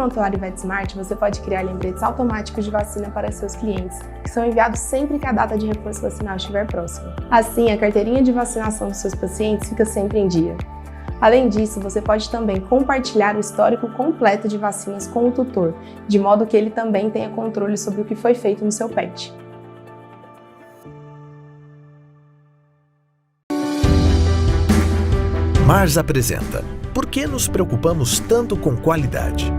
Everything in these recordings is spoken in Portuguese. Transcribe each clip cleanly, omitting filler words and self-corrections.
Prontuário VetSmart, você pode criar lembretes automáticos de vacina para seus clientes, que são enviados sempre que a data de reforço vacinal estiver próxima. Assim, a carteirinha de vacinação dos seus pacientes fica sempre em dia. Além disso, você pode também compartilhar o histórico completo de vacinas com o tutor, de modo que ele também tenha controle sobre o que foi feito no seu pet. Mars apresenta Por que nos preocupamos tanto com qualidade?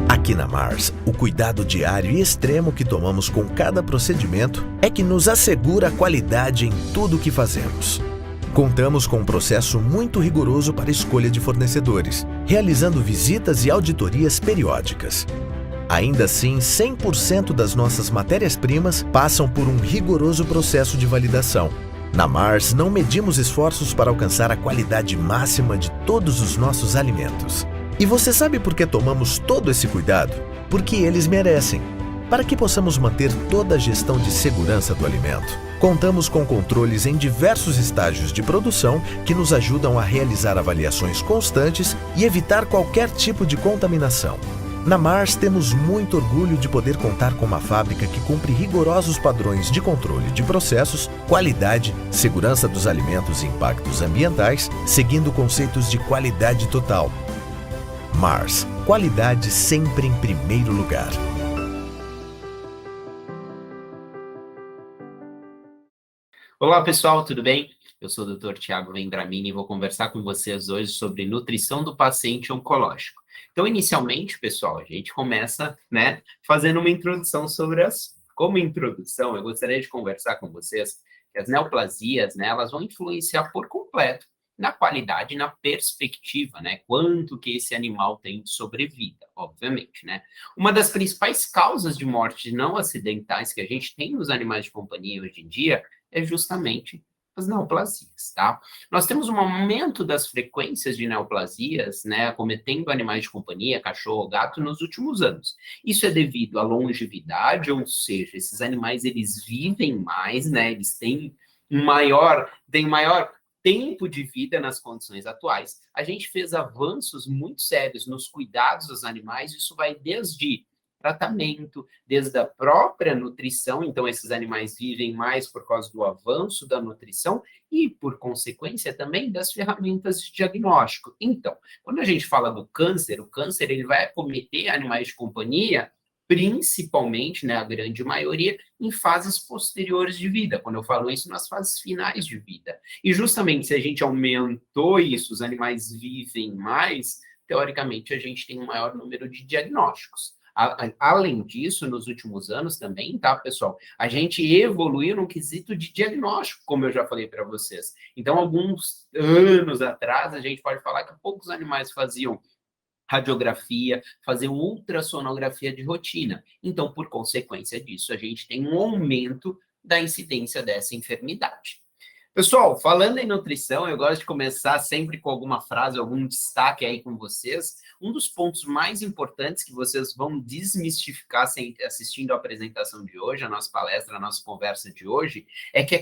Aqui na Mars, o cuidado diário e extremo que tomamos com cada procedimento é que nos assegura a qualidade em tudo o que fazemos. Contamos com um processo muito rigoroso para a escolha de fornecedores, realizando visitas e auditorias periódicas. Ainda assim, 100% das nossas matérias-primas passam por um rigoroso processo de validação. Na Mars, não medimos esforços para alcançar a qualidade máxima de todos os nossos alimentos. E você sabe por que tomamos todo esse cuidado? Porque eles merecem. Para que possamos manter toda a gestão de segurança do alimento, contamos com controles em diversos estágios de produção que nos ajudam a realizar avaliações constantes e evitar qualquer tipo de contaminação. Na Mars, temos muito orgulho de poder contar com uma fábrica que cumpre rigorosos padrões de controle de processos, qualidade, segurança dos alimentos e impactos ambientais, seguindo conceitos de qualidade total. Mars, qualidade sempre em primeiro lugar. Olá pessoal, tudo bem? Eu sou o Dr. Thiago Vendramini e vou conversar com vocês hoje sobre nutrição do paciente oncológico. Então, inicialmente, pessoal, a gente começa, fazendo uma introdução sobre as... Como introdução, eu gostaria de conversar com vocês que as neoplasias, elas vão influenciar por completo na qualidade, na perspectiva, quanto que esse animal tem de sobrevida, obviamente, Uma das principais causas de morte não acidentais que a gente tem nos animais de companhia hoje em dia é justamente as neoplasias, tá? Nós temos um aumento das frequências de neoplasias, acometendo animais de companhia, cachorro, gato, nos últimos anos. Isso é devido à longevidade, ou seja, esses animais, eles vivem mais, eles têm maior tempo de vida nas condições atuais. A gente fez avanços muito sérios nos cuidados dos animais, isso vai desde tratamento, desde a própria nutrição, então esses animais vivem mais por causa do avanço da nutrição e, por consequência, também das ferramentas de diagnóstico. Então, quando a gente fala do câncer, o câncer ele vai acometer animais de companhia, principalmente, a grande maioria, em fases posteriores de vida. Quando eu falo isso, nas fases finais de vida. E justamente se a gente aumentou isso, os animais vivem mais, teoricamente a gente tem um maior número de diagnósticos. Além disso, nos últimos anos também, tá, pessoal? A gente evoluiu no quesito de diagnóstico, como eu já falei para vocês. Então, alguns anos atrás, a gente pode falar que poucos animais faziam radiografia, faziam ultrassonografia de rotina. Então, por consequência disso, a gente tem um aumento da incidência dessa enfermidade. Pessoal, falando em nutrição, eu gosto de começar sempre com alguma frase, algum destaque aí com vocês. Um dos pontos mais importantes que vocês vão desmistificar assistindo a apresentação de hoje, a nossa palestra, a nossa conversa de hoje, é que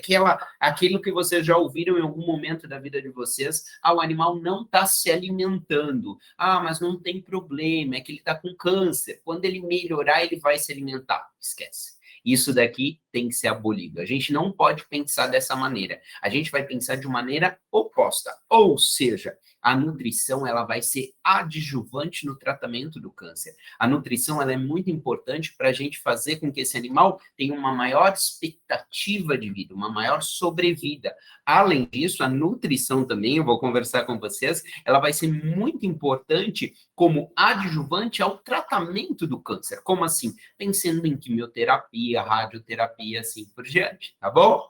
aquilo que vocês já ouviram em algum momento da vida de vocês, o animal não está se alimentando. Mas não tem problema, é que ele está com câncer. Quando ele melhorar, ele vai se alimentar. Esquece. Isso daqui tem que ser abolido. A gente não pode pensar dessa maneira. A gente vai pensar de maneira oposta. Ou seja, a nutrição ela vai ser adjuvante no tratamento do câncer. A nutrição ela é muito importante para a gente fazer com que esse animal tenha uma maior expectativa de vida, uma maior sobrevida. Além disso, a nutrição também, eu vou conversar com vocês, ela vai ser muito importante como adjuvante ao tratamento do câncer. Como assim? Pensando em quimioterapia, radioterapia, assim por diante, tá bom?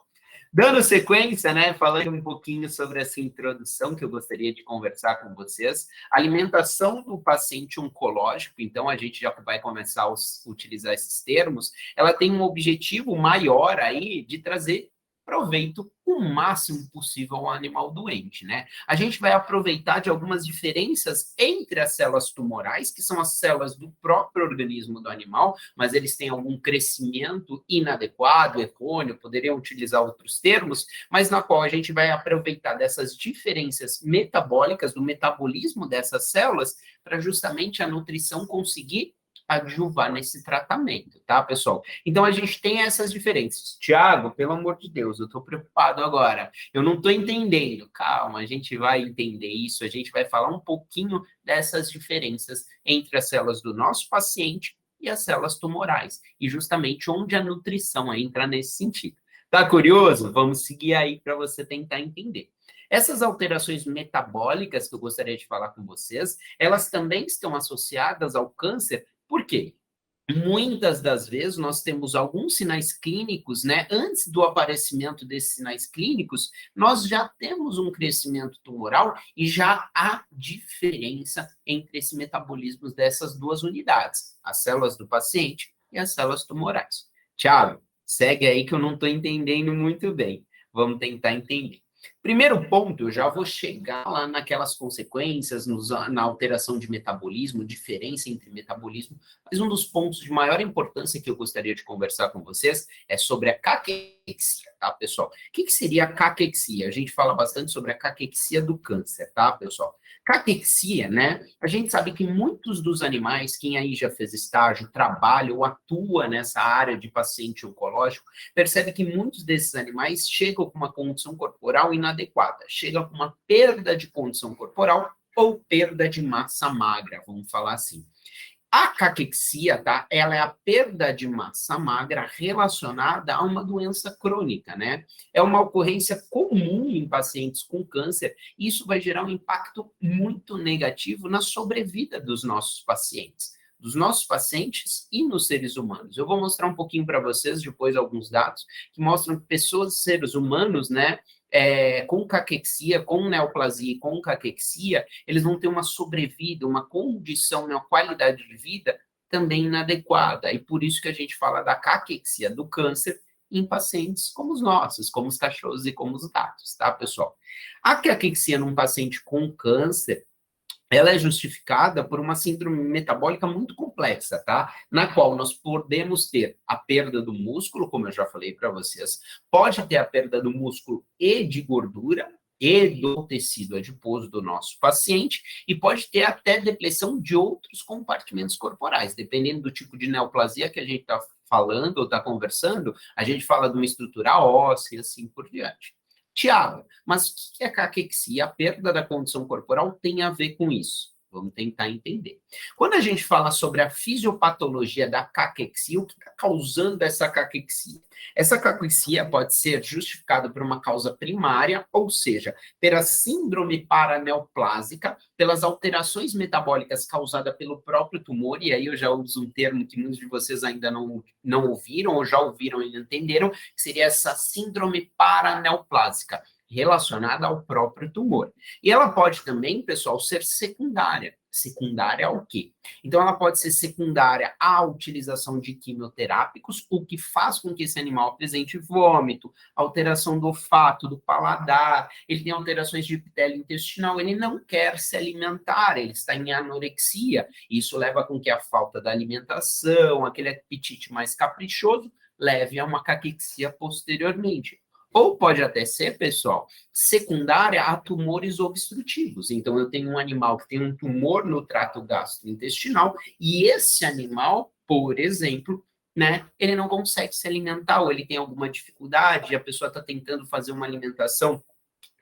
Dando sequência, falando um pouquinho sobre essa introdução que eu gostaria de conversar com vocês, alimentação do paciente oncológico, então a gente já vai começar a utilizar esses termos, ela tem um objetivo maior aí de trazer proveito o máximo possível ao animal doente, né? A gente vai aproveitar de algumas diferenças entre as células tumorais, que são as células do próprio organismo do animal, mas eles têm algum crescimento inadequado, errôneo, poderiam utilizar outros termos, mas na qual a gente vai aproveitar dessas diferenças metabólicas, do metabolismo dessas células, para justamente a nutrição conseguir adjuvar nesse tratamento, tá, pessoal? Então, a gente tem essas diferenças. Tiago, pelo amor de Deus, eu estou preocupado agora. Eu não estou entendendo. Calma, a gente vai entender isso, a gente vai falar um pouquinho dessas diferenças entre as células do nosso paciente e as células tumorais, e justamente onde a nutrição entra nesse sentido. Tá curioso? Vamos seguir aí para você tentar entender. Essas alterações metabólicas que eu gostaria de falar com vocês, elas também estão associadas ao câncer. Por quê? Muitas das vezes nós temos alguns sinais clínicos, né? Antes do aparecimento desses sinais clínicos, nós já temos um crescimento tumoral e já há diferença entre esse metabolismo dessas duas unidades, as células do paciente e as células tumorais. Tiago, segue aí que eu não estou entendendo muito bem. Vamos tentar entender. Primeiro ponto, eu já vou chegar lá naquelas consequências, na alteração de metabolismo, diferença entre metabolismo, mas um dos pontos de maior importância que eu gostaria de conversar com vocês é sobre a caquexia, tá, pessoal? O que seria a caquexia? A gente fala bastante sobre a caquexia do câncer, tá, pessoal? Caquexia, né? A gente sabe que muitos dos animais, quem aí já fez estágio, trabalha ou atua nessa área de paciente oncológico, percebe que muitos desses animais chegam com uma condição corporal inadequada, chegam com uma perda de condição corporal ou perda de massa magra, vamos falar assim. A caquexia, tá? Ela é a perda de massa magra relacionada a uma doença crônica, né? É uma ocorrência comum em pacientes com câncer e isso vai gerar um impacto muito negativo na sobrevida dos nossos pacientes e nos seres humanos. Eu vou mostrar um pouquinho para vocês depois alguns dados que mostram que pessoas, seres humanos, né, com caquexia, com neoplasia e com caquexia, eles vão ter uma sobrevida, uma condição, uma qualidade de vida também inadequada. E por isso que a gente fala da caquexia, do câncer, em pacientes como os nossos, como os cachorros e como os gatos, tá, pessoal? A caquexia num paciente com câncer, ela é justificada por uma síndrome metabólica muito complexa, tá? Na qual nós podemos ter a perda do músculo, como eu já falei para vocês, pode ter a perda do músculo e de gordura, e do tecido adiposo do nosso paciente, e pode ter até depressão de outros compartimentos corporais, dependendo do tipo de neoplasia que a gente está falando ou está conversando, a gente fala de uma estrutura óssea e assim por diante. Tiago, mas o que é caquexia? A perda da condição corporal tem a ver com isso? Vamos tentar entender. Quando a gente fala sobre a fisiopatologia da caquexia, o que está causando essa caquexia? Essa caquexia pode ser justificada por uma causa primária, ou seja, pela síndrome paraneoplásica, pelas alterações metabólicas causadas pelo próprio tumor, e aí eu já uso um termo que muitos de vocês ainda não ouviram, ou já ouviram e não entenderam, que seria essa síndrome paraneoplásica, relacionada ao próprio tumor. E ela pode também, pessoal, ser secundária. Secundária ao quê? Então, ela pode ser secundária à utilização de quimioterápicos, o que faz com que esse animal apresente vômito, alteração do olfato, do paladar, ele tem alterações de epitélio intestinal, ele não quer se alimentar, ele está em anorexia. Isso leva com que a falta da alimentação, aquele apetite mais caprichoso, leve a uma caquexia posteriormente. Ou pode até ser, pessoal, secundária a tumores obstrutivos. Então, eu tenho um animal que tem um tumor no trato gastrointestinal e esse animal, por exemplo, né, ele não consegue se alimentar ou ele tem alguma dificuldade, a pessoa está tentando fazer uma alimentação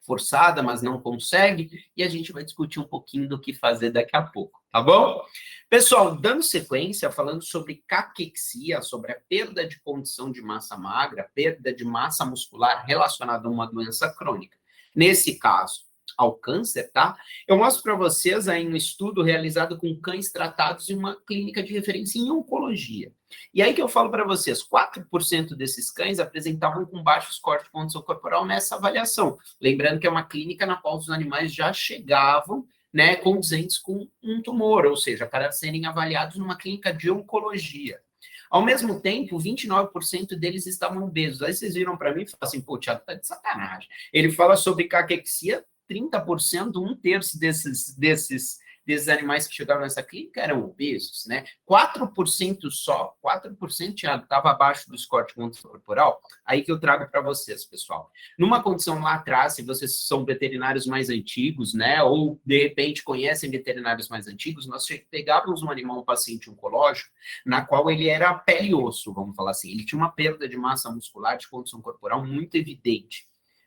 forçada, mas não consegue, e a gente vai discutir um pouquinho do que fazer daqui a pouco, tá bom? Pessoal, dando sequência, falando sobre caquexia, sobre a perda de condição de massa magra, perda de massa muscular relacionada a uma doença crônica. Nesse caso, ao câncer, tá? Eu mostro para vocês aí um estudo realizado com cães tratados em uma clínica de referência em oncologia. E aí que eu falo para vocês, 4% desses cães apresentavam com baixo score de condição corporal nessa avaliação. Lembrando que é uma clínica na qual os animais já chegavam, né, condizentes com um tumor, ou seja, para serem avaliados numa clínica de oncologia. Ao mesmo tempo, 29% deles estavam obesos. Aí vocês viram para mim e falaram assim, pô, o Thiago tá de sacanagem. Ele fala sobre caquexia, 30%, um terço desses animais que chegaram nessa clínica eram obesos, né? 4% só, 4% estava abaixo do score de condição corporal. Aí que eu trago para vocês, pessoal. Numa condição lá atrás, se vocês são veterinários mais antigos, né? Ou, de repente, conhecem veterinários mais antigos, nós pegávamos um animal, um paciente oncológico, na qual ele era pele e osso, vamos falar assim. Ele tinha uma perda de massa muscular, de condição corporal muito evidente.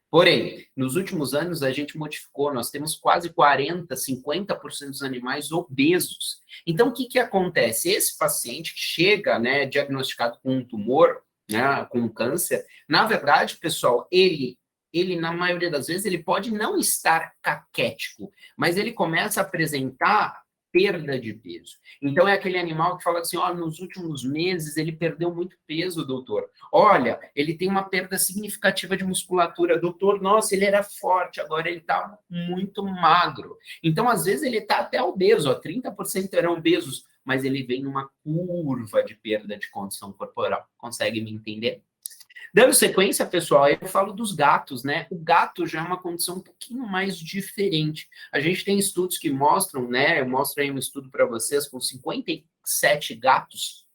Porém, nos últimos anos, a gente modificou, nós temos quase 40%, 50% dos animais obesos. Então, o que acontece? Esse paciente que chega, né, diagnosticado com um tumor, né, com um câncer, na verdade, pessoal, ele, na maioria das vezes, ele pode não estar caquético, mas ele começa a apresentar perda de peso. Então, é aquele animal que fala assim, ó, nos últimos meses ele perdeu muito peso, doutor. Olha, ele tem uma perda significativa de musculatura, doutor, nossa, ele era forte, agora ele está muito magro. Então, às vezes, ele está até obeso, ó, 30% eram obesos, mas ele vem numa curva de perda de condição corporal. Consegue me entender? Dando sequência, pessoal, eu falo dos gatos, né? O gato já é uma condição um pouquinho mais diferente. A gente tem estudos que mostram, né? Eu mostro aí um estudo para vocês com 57 gatos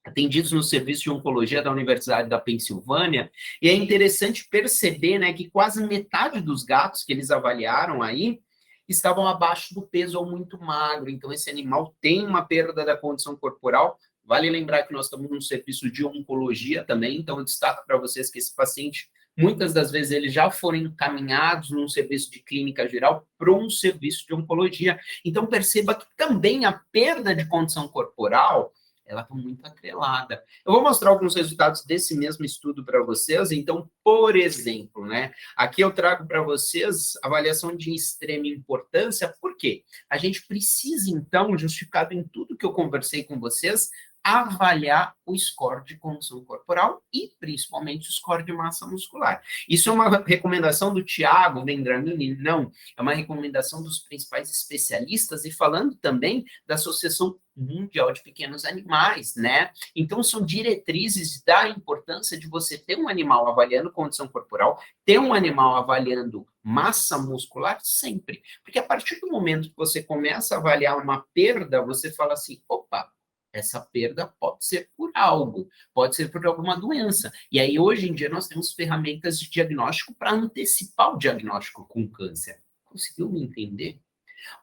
atendidos no serviço de oncologia da Universidade da Pensilvânia, e é interessante perceber, né, que quase metade dos gatos que eles avaliaram aí estavam abaixo do peso ou muito magro. Então, esse animal tem uma perda da condição corporal. Vale lembrar que nós estamos num serviço de oncologia também, então eu destaco para vocês que esse paciente, muitas das vezes, eles já foram encaminhados num serviço de clínica geral para um serviço de oncologia. Então, perceba que também a perda de condição corporal, ela está muito atrelada. Eu vou mostrar alguns resultados desse mesmo estudo para vocês. Então, por exemplo, né, aqui eu trago para vocês avaliação de extrema importância, por quê? A gente precisa, então, justificado em tudo que eu conversei com vocês, avaliar o score de condição corporal e, principalmente, o score de massa muscular. Isso é uma recomendação do Thiago Vendramini? Não. É uma recomendação dos principais especialistas e falando também da Associação Mundial de Pequenos Animais, né? Então, são diretrizes da importância de você ter um animal avaliando condição corporal, ter um animal avaliando massa muscular sempre. Porque a partir do momento que você começa a avaliar uma perda, você fala assim, opa, essa perda pode ser por algo, pode ser por alguma doença. E aí, hoje em dia, nós temos ferramentas de diagnóstico para antecipar o diagnóstico com câncer. Conseguiu me entender?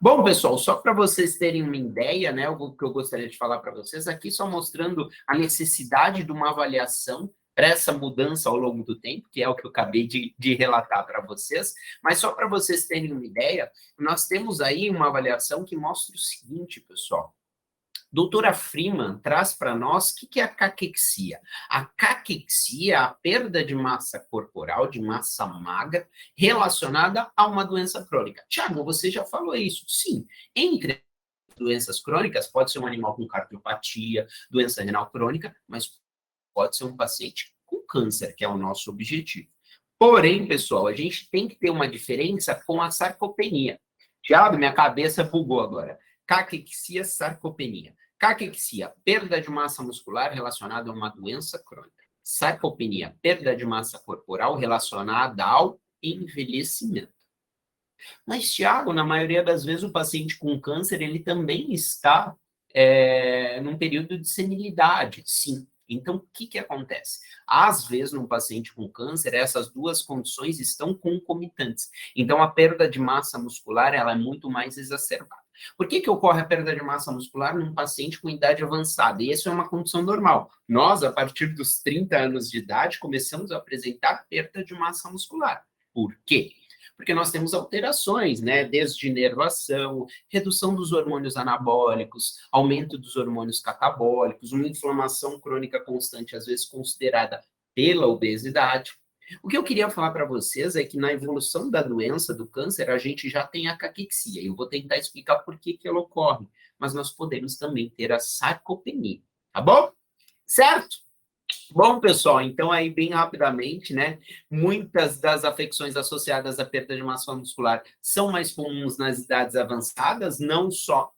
Bom, pessoal, só para vocês terem uma ideia, né, o que eu gostaria de falar para vocês aqui, só mostrando a necessidade de uma avaliação para essa mudança ao longo do tempo, que é o que eu acabei de relatar para vocês, mas só para vocês terem uma ideia, nós temos aí uma avaliação que mostra o seguinte, pessoal. Doutora Freeman traz para nós o que é a caquexia. A caquexia é a perda de massa corporal, de massa magra, relacionada a uma doença crônica. Tiago, você já falou isso? Sim. Entre doenças crônicas, pode ser um animal com cardiopatia, doença renal crônica, mas pode ser um paciente com câncer, que é o nosso objetivo. Porém, pessoal, a gente tem que ter uma diferença com a sarcopenia. Tiago, minha cabeça bugou agora. Caquexia, sarcopenia. Caquexia, perda de massa muscular relacionada a uma doença crônica. Sarcopenia, perda de massa corporal relacionada ao envelhecimento. Mas, Thiago, na maioria das vezes o paciente com câncer, ele também está num período de senilidade. Sim. Então, o que acontece? Às vezes, num paciente com câncer, essas duas condições estão concomitantes. Então, a perda de massa muscular, ela é muito mais exacerbada. Por que ocorre a perda de massa muscular num paciente com idade avançada? E isso é uma condição normal. Nós, a partir dos 30 anos de idade, começamos a apresentar perda de massa muscular. Por quê? Porque nós temos alterações, né? Desde inervação, redução dos hormônios anabólicos, aumento dos hormônios catabólicos, uma inflamação crônica constante, às vezes considerada pela obesidade. O que eu queria falar para vocês é que na evolução da doença, do câncer, a gente já tem a caquexia. Eu vou tentar explicar por que ela ocorre, mas nós podemos também ter a sarcopenia, tá bom? Certo? Bom, pessoal, então aí bem rapidamente, né, muitas das afecções associadas à perda de massa muscular são mais comuns nas idades avançadas, não só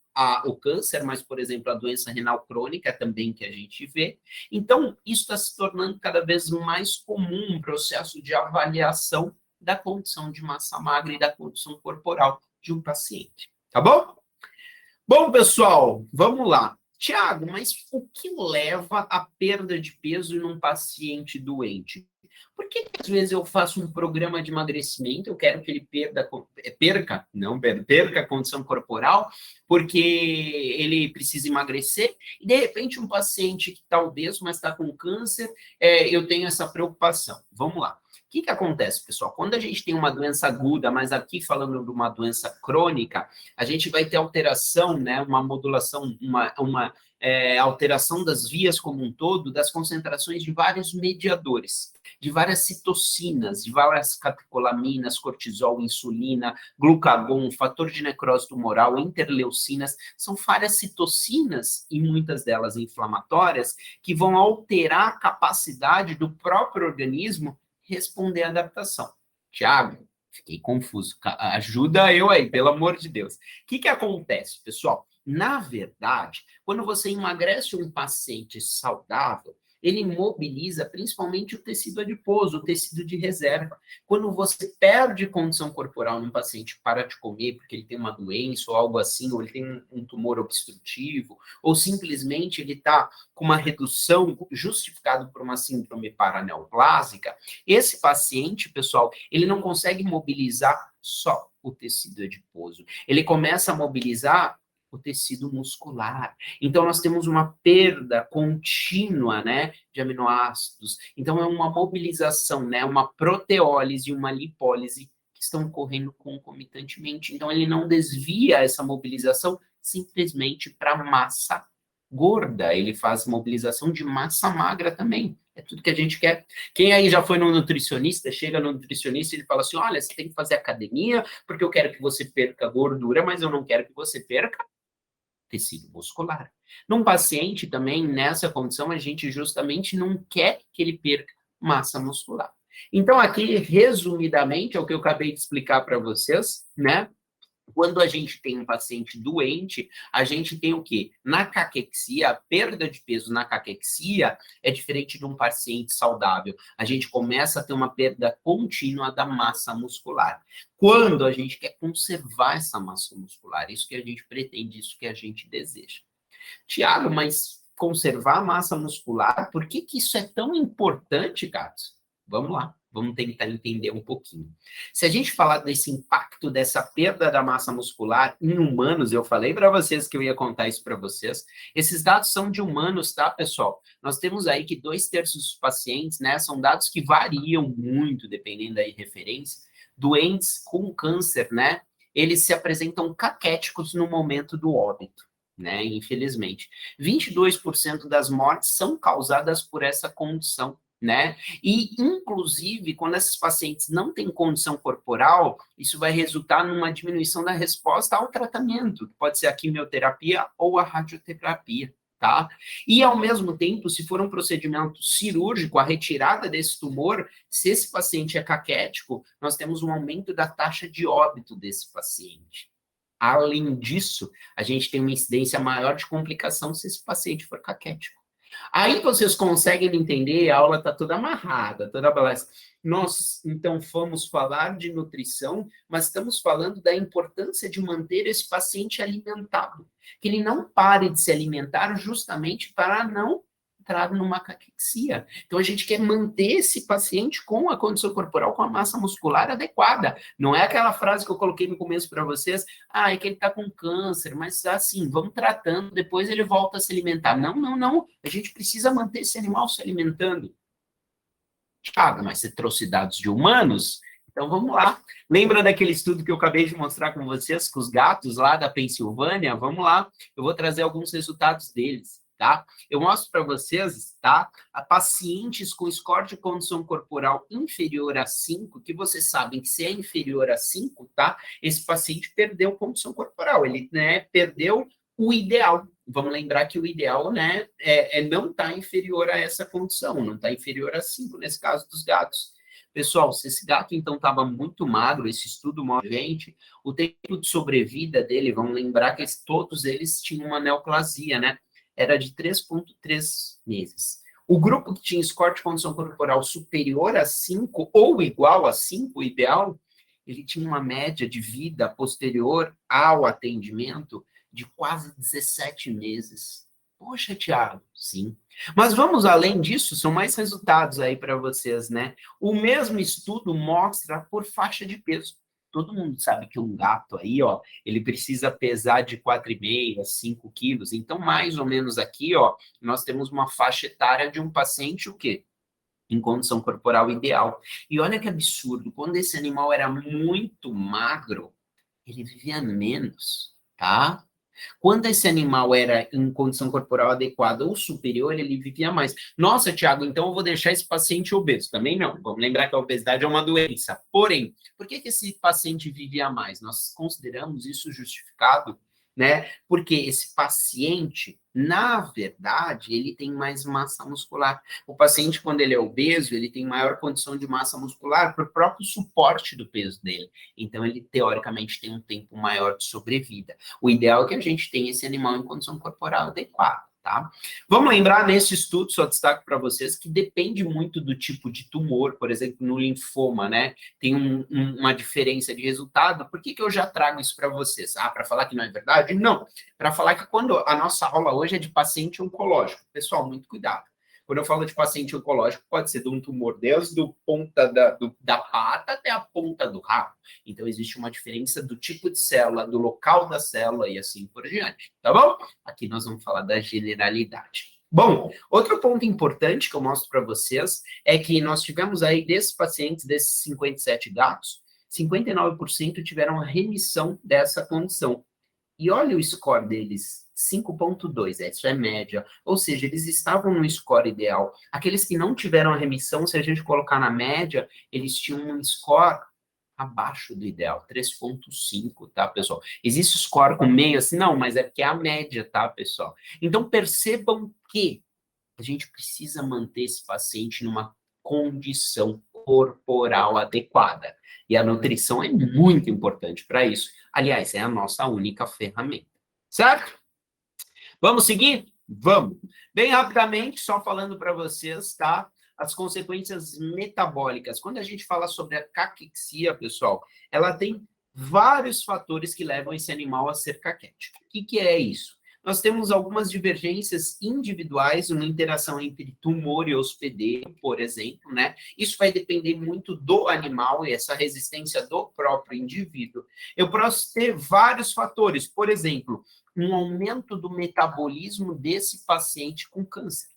o câncer, mas, por exemplo, a doença renal crônica também que a gente vê. Então, isso está se tornando cada vez mais comum, um processo de avaliação da condição de massa magra e da condição corporal de um paciente. Tá bom? Bom, pessoal, vamos lá. Tiago, mas o que leva à perda de peso em um paciente doente? Por que às vezes eu faço um programa de emagrecimento, eu quero que ele perca a condição corporal, porque ele precisa emagrecer, e de repente um paciente que está obeso, mas está com câncer, eu tenho essa preocupação. Vamos lá. O que acontece, pessoal? Quando a gente tem uma doença aguda, mas aqui falando de uma doença crônica, a gente vai ter alteração, né, uma modulação, uma alteração das vias como um todo, das concentrações de vários mediadores, de várias citocinas, de várias catecolaminas, cortisol, insulina, glucagon, fator de necrose tumoral, interleucinas, são várias citocinas, e muitas delas inflamatórias, que vão alterar a capacidade do próprio organismo responder à adaptação. Tiago, fiquei confuso. Ajuda eu aí, pelo amor de Deus. O que acontece, pessoal? Na verdade, quando você emagrece um paciente saudável, ele mobiliza principalmente o tecido adiposo, o tecido de reserva. Quando você perde condição corporal num paciente que para de comer porque ele tem uma doença ou algo assim, ou ele tem um tumor obstrutivo, ou simplesmente ele está com uma redução justificada por uma síndrome paraneoplásica, esse paciente, pessoal, ele não consegue mobilizar só o tecido adiposo. Ele começa a mobilizar o tecido muscular. Então, nós temos uma perda contínua, né, de aminoácidos. Então, é uma mobilização, né, uma proteólise e uma lipólise que estão ocorrendo concomitantemente. Então, ele não desvia essa mobilização simplesmente para massa gorda. Ele faz mobilização de massa magra também. É tudo que a gente quer. Quem aí já foi no nutricionista, chega no nutricionista e ele fala assim, olha, você tem que fazer academia porque eu quero que você perca gordura, mas eu não quero que você perca tecido muscular. Num paciente também, nessa condição, a gente justamente não quer que ele perca massa muscular. Então, aqui, resumidamente, é o que eu acabei de explicar para vocês, né? Quando a gente tem um paciente doente, a gente tem o quê? Na caquexia, a perda de peso na caquexia é diferente de um paciente saudável. A gente começa a ter uma perda contínua da massa muscular. Quando a gente quer conservar essa massa muscular, isso que a gente pretende, isso que a gente deseja. Tiago, mas conservar a massa muscular, por que isso é tão importante, Gatos? Vamos lá. Vamos tentar entender um pouquinho. Se a gente falar desse impacto, dessa perda da massa muscular em humanos, eu falei para vocês que eu ia contar isso para vocês. Esses dados são de humanos, tá, pessoal? Nós temos aí que 2/3 dos pacientes, né, são dados que variam muito, dependendo da referência, doentes com câncer, né, eles se apresentam caquéticos no momento do óbito, né, infelizmente. 22% das mortes são causadas por essa condição, né? E, inclusive, quando esses pacientes não têm condição corporal, isso vai resultar numa diminuição da resposta ao tratamento, que pode ser a quimioterapia ou a radioterapia, tá? E, ao mesmo tempo, se for um procedimento cirúrgico, a retirada desse tumor, se esse paciente é caquético, nós temos um aumento da taxa de óbito desse paciente. Além disso, a gente tem uma incidência maior de complicação se esse paciente for caquético. Aí vocês conseguem entender, a aula está toda amarrada, toda balança. Nós, então, fomos falar de nutrição, mas estamos falando da importância de manter esse paciente alimentado. Que ele não pare de se alimentar justamente para não entrar numa caquexia. Então, a gente quer manter esse paciente com a condição corporal, com a massa muscular adequada. Não é aquela frase que eu coloquei no começo para vocês, é que ele está com câncer, mas assim, vamos tratando, depois ele volta a se alimentar. Não. A gente precisa manter esse animal se alimentando. Thiago, mas você trouxe dados de humanos? Então, vamos lá. Lembra daquele estudo que eu acabei de mostrar com vocês, com os gatos lá da Pensilvânia? Vamos lá. Eu vou trazer alguns resultados deles. Tá? Eu mostro para vocês, tá? A pacientes com score de condição corporal inferior a 5, que vocês sabem que se é inferior a 5, tá? Esse paciente perdeu condição corporal, ele, né, perdeu o ideal. Vamos lembrar que o ideal, né, não está inferior a essa condição, não está inferior a 5, nesse caso dos gatos. Pessoal, se esse gato, então, estava muito magro, esse estudo mostra, gente, o tempo de sobrevida dele, vamos lembrar que todos eles tinham uma neoplasia, né? Era de 3,3 meses. O grupo que tinha score de condição corporal superior a 5 ou igual a 5, o ideal, ele tinha uma média de vida posterior ao atendimento de quase 17 meses. Poxa, Thiago, sim. Mas vamos além disso, são mais resultados aí para vocês, né? O mesmo estudo mostra por faixa de peso. Todo mundo sabe que um gato aí, ó, ele precisa pesar de 4,5 a 5 quilos. Então, mais ou menos aqui, ó, nós temos uma faixa etária de um paciente, o quê? Em condição corporal ideal. E olha que absurdo, quando esse animal era muito magro, ele vivia menos, tá? Quando esse animal era em condição corporal adequada ou superior, ele vivia mais. Nossa, Tiago, então eu vou deixar esse paciente obeso. Também não. Vamos lembrar que a obesidade é uma doença. Porém, por que esse paciente vivia mais? Nós consideramos isso justificado, né? Porque esse paciente, na verdade, ele tem mais massa muscular. O paciente, quando ele é obeso, ele tem maior condição de massa muscular por próprio suporte do peso dele. Então, ele, teoricamente, tem um tempo maior de sobrevida. O ideal é que a gente tenha esse animal em condição corporal adequada, tá? Vamos lembrar, nesse estudo, só destaco para vocês, que depende muito do tipo de tumor, por exemplo, no linfoma, né? Tem uma diferença de resultado. Por que eu já trago isso para vocês? Ah, para falar que não é verdade? Não. Para falar que quando a nossa aula hoje é de paciente oncológico. Pessoal, muito cuidado. Quando eu falo de paciente oncológico, pode ser de um tumor desde a ponta da pata até a ponta do rabo. Então, existe uma diferença do tipo de célula, do local da célula e assim por diante, tá bom? Aqui nós vamos falar da generalidade. Bom, outro ponto importante que eu mostro para vocês é que nós tivemos aí, desses pacientes, desses 57 gatos, 59% tiveram remissão dessa condição. E olha o score deles, 5,2, isso é média. Ou seja, eles estavam no score ideal. Aqueles que não tiveram a remissão, se a gente colocar na média, eles tinham um score abaixo do ideal, 3,5, tá, pessoal? Existe score com meio assim? Não, mas é porque é a média, tá, pessoal? Então, percebam que a gente precisa manter esse paciente numa condição corporal adequada. E a nutrição é muito importante para isso. Aliás, é a nossa única ferramenta. Certo? Vamos seguir? Vamos. Bem rapidamente, só falando para vocês, tá? As consequências metabólicas. Quando a gente fala sobre a caquexia, pessoal, ela tem vários fatores que levam esse animal a ser caquético. O que é isso? Nós temos algumas divergências individuais, uma interação entre tumor e hospedeiro, por exemplo, né? Isso vai depender muito do animal e essa resistência do próprio indivíduo. Eu posso ter vários fatores, por exemplo, um aumento do metabolismo desse paciente com câncer,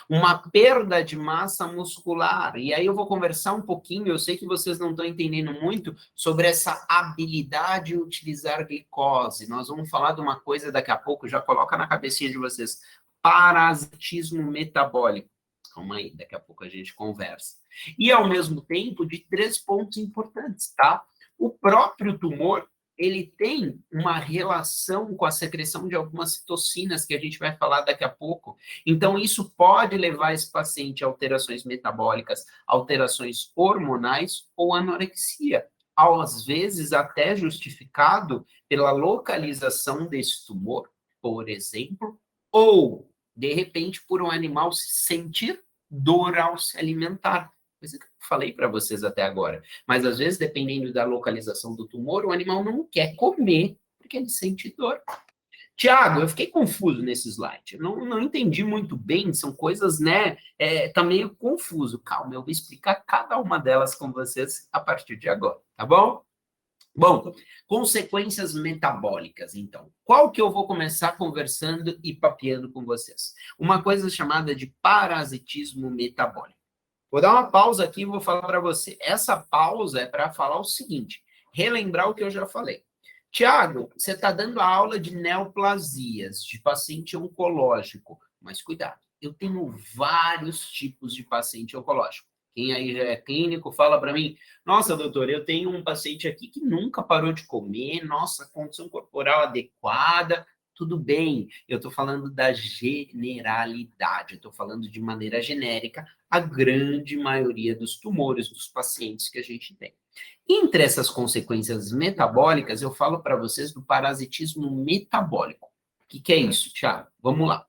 uma perda de massa muscular. E aí eu vou conversar um pouquinho, eu sei que vocês não estão entendendo muito, sobre essa habilidade de utilizar glicose. Nós vamos falar de uma coisa daqui a pouco, já coloca na cabecinha de vocês, parasitismo metabólico. Calma aí, daqui a pouco a gente conversa. E, ao mesmo tempo, de 3 pontos importantes, tá? O próprio tumor, ele tem uma relação com a secreção de algumas citocinas, que a gente vai falar daqui a pouco. Então, isso pode levar esse paciente a alterações metabólicas, alterações hormonais ou anorexia. Às vezes, até justificado pela localização desse tumor, por exemplo, ou, de repente, por um animal sentir dor ao se alimentar. Coisa que eu falei para vocês até agora. Mas, às vezes, dependendo da localização do tumor, o animal não quer comer porque ele sente dor. Tiago, eu fiquei confuso nesse slide. Eu não entendi muito bem, são coisas, né? Tá meio confuso. Calma, eu vou explicar cada uma delas com vocês a partir de agora, tá bom? Bom, consequências metabólicas, então. Qual que eu vou começar conversando e papeando com vocês? Uma coisa chamada de parasitismo metabólico. Vou dar uma pausa aqui e vou falar para você. Essa pausa é para falar o seguinte, relembrar o que eu já falei. Tiago, você está dando a aula de neoplasias, de paciente oncológico, mas cuidado, eu tenho vários tipos de paciente oncológico. Quem aí já é clínico, fala para mim, nossa, doutor, eu tenho um paciente aqui que nunca parou de comer, nossa, condição corporal adequada, tudo bem. Eu estou falando da generalidade, eu estou falando de maneira genérica a grande maioria dos tumores dos pacientes que a gente tem. Entre essas consequências metabólicas, eu falo para vocês do parasitismo metabólico. O que é isso, Thiago? Vamos lá.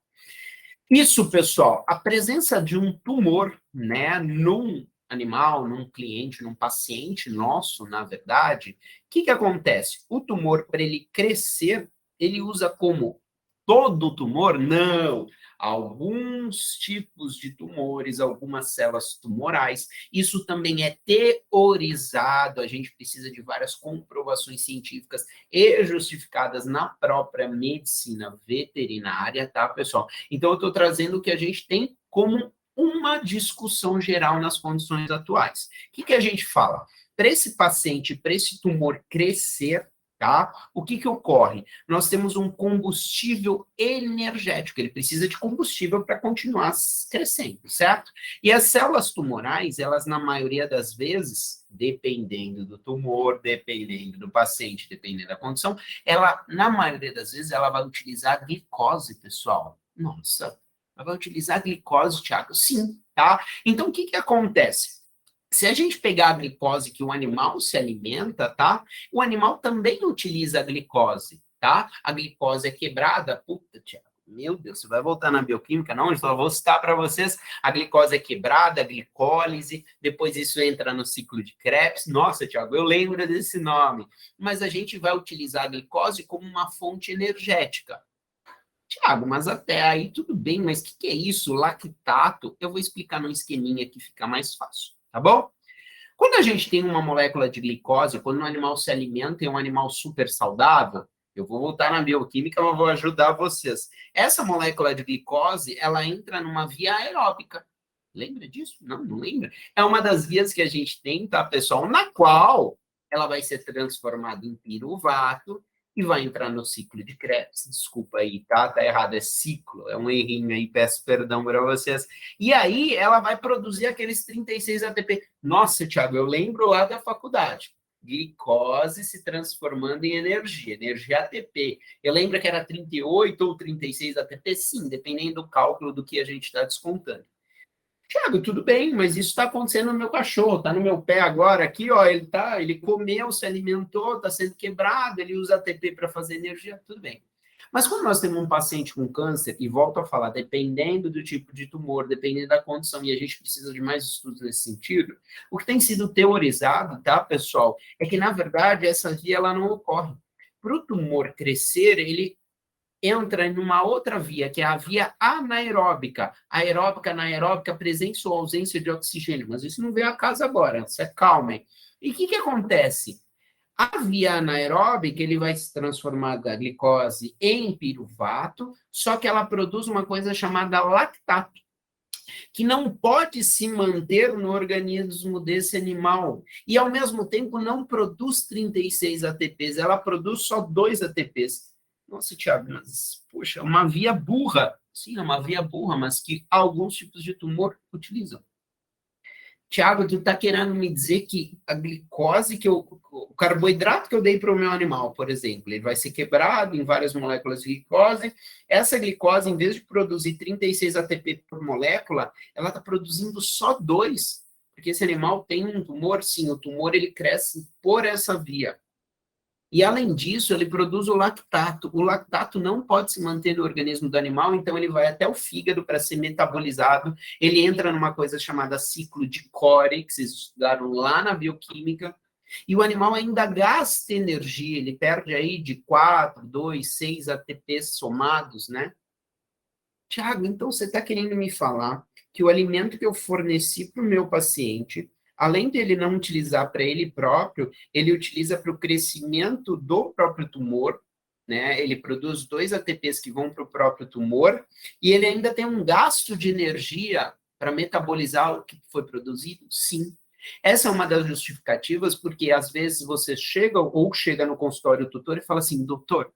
Isso, pessoal, a presença de um tumor, né, num animal, num cliente, num paciente nosso, na verdade, o que acontece? O tumor, para ele crescer, ele usa como todo tumor? Não. Alguns tipos de tumores, algumas células tumorais. Isso também é teorizado. A gente precisa de várias comprovações científicas e justificadas na própria medicina veterinária, tá, pessoal? Então, eu estou trazendo o que a gente tem como uma discussão geral nas condições atuais. O que a gente fala? Para esse paciente, para esse tumor crescer, tá? O que ocorre? Nós temos um combustível energético, ele precisa de combustível para continuar crescendo, certo? E as células tumorais, elas na maioria das vezes, dependendo do tumor, dependendo do paciente, dependendo da condição, ela, na maioria das vezes, ela vai utilizar glicose, pessoal. Nossa, ela vai utilizar glicose, Thiago? Sim, tá? Então, o que acontece? Se a gente pegar a glicose que o animal se alimenta, tá? O animal também utiliza a glicose, tá? A glicose é quebrada. Puta, Thiago, meu Deus, você vai voltar na bioquímica? Não, eu só vou citar para vocês. A glicose é quebrada, a glicólise, depois isso entra no ciclo de Krebs. Nossa, Thiago, eu lembro desse nome. Mas a gente vai utilizar a glicose como uma fonte energética. Tiago, mas até aí tudo bem, mas o que é isso? Lactato? Eu vou explicar num esqueminha que fica mais fácil, tá bom? Quando a gente tem uma molécula de glicose, quando um animal se alimenta e é um animal super saudável, eu vou voltar na bioquímica, mas vou ajudar vocês. Essa molécula de glicose, ela entra numa via aeróbica. Lembra disso? Não, não lembra? É uma das vias que a gente tem, tá, pessoal? Na qual ela vai ser transformada em piruvato, e vai entrar no ciclo de Krebs. Desculpa aí, tá? Tá errado, é ciclo, é um errinho aí, peço perdão para vocês. E aí ela vai produzir aqueles 36 ATP. Nossa, Thiago, eu lembro lá da faculdade. Glicose se transformando em energia ATP. Eu lembro que era 38 ou 36 ATP? Sim, dependendo do cálculo do que a gente está descontando. Tiago, tudo bem, mas isso está acontecendo no meu cachorro, está no meu pé agora aqui, ó, ele comeu, se alimentou, está sendo quebrado, ele usa ATP para fazer energia, tudo bem. Mas quando nós temos um paciente com câncer, e volto a falar, dependendo do tipo de tumor, dependendo da condição, e a gente precisa de mais estudos nesse sentido, o que tem sido teorizado, tá, pessoal, é que, na verdade, essa via ela não ocorre. Para o tumor crescer, ele entra em uma outra via, que é a via anaeróbica. Aeróbica, anaeróbica, presença ou ausência de oxigênio. Mas isso não veio a casa agora, se acalmem. E o que acontece? A via anaeróbica, ele vai se transformar da glicose em piruvato, só que ela produz uma coisa chamada lactato, que não pode se manter no organismo desse animal. E, ao mesmo tempo, não produz 36 ATPs, ela produz só 2 ATPs. Nossa, Thiago, mas, poxa, uma via burra. Sim, é uma via burra, mas que alguns tipos de tumor utilizam. Tiago, tu está querendo me dizer que a glicose, o carboidrato que eu dei para o meu animal, por exemplo, ele vai ser quebrado em várias moléculas de glicose. Essa glicose, em vez de produzir 36 ATP por molécula, ela está produzindo só 2, porque esse animal tem um tumor, sim, o tumor ele cresce por essa via. E, além disso, ele produz o lactato. O lactato não pode se manter no organismo do animal, então ele vai até o fígado para ser metabolizado. Ele entra numa coisa chamada ciclo de Cori, que vocês estudaram lá na bioquímica. E o animal ainda gasta energia, ele perde aí de 4, 2, 6 ATPs somados, né? Tiago, então você está querendo me falar que o alimento que eu forneci para o meu paciente, além de ele não utilizar para ele próprio, ele utiliza para o crescimento do próprio tumor, né? Ele produz 2 ATPs que vão para o próprio tumor, e ele ainda tem um gasto de energia para metabolizar o que foi produzido? Sim. Essa é uma das justificativas, porque às vezes você chega no consultório do tutor e fala assim, doutor,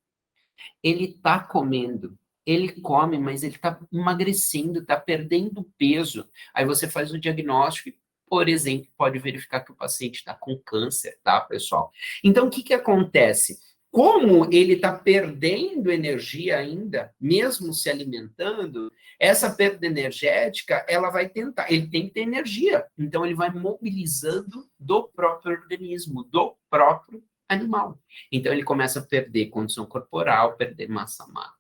ele está comendo, ele come, mas ele está emagrecendo, está perdendo peso. Aí você faz o diagnóstico, por exemplo, pode verificar que o paciente está com câncer, tá, pessoal? Então, o que acontece? Como ele está perdendo energia ainda, mesmo se alimentando, essa perda energética, ela vai tentar, ele tem que ter energia, então ele vai mobilizando do próprio organismo, do próprio animal. Então ele começa a perder condição corporal, perder massa magra.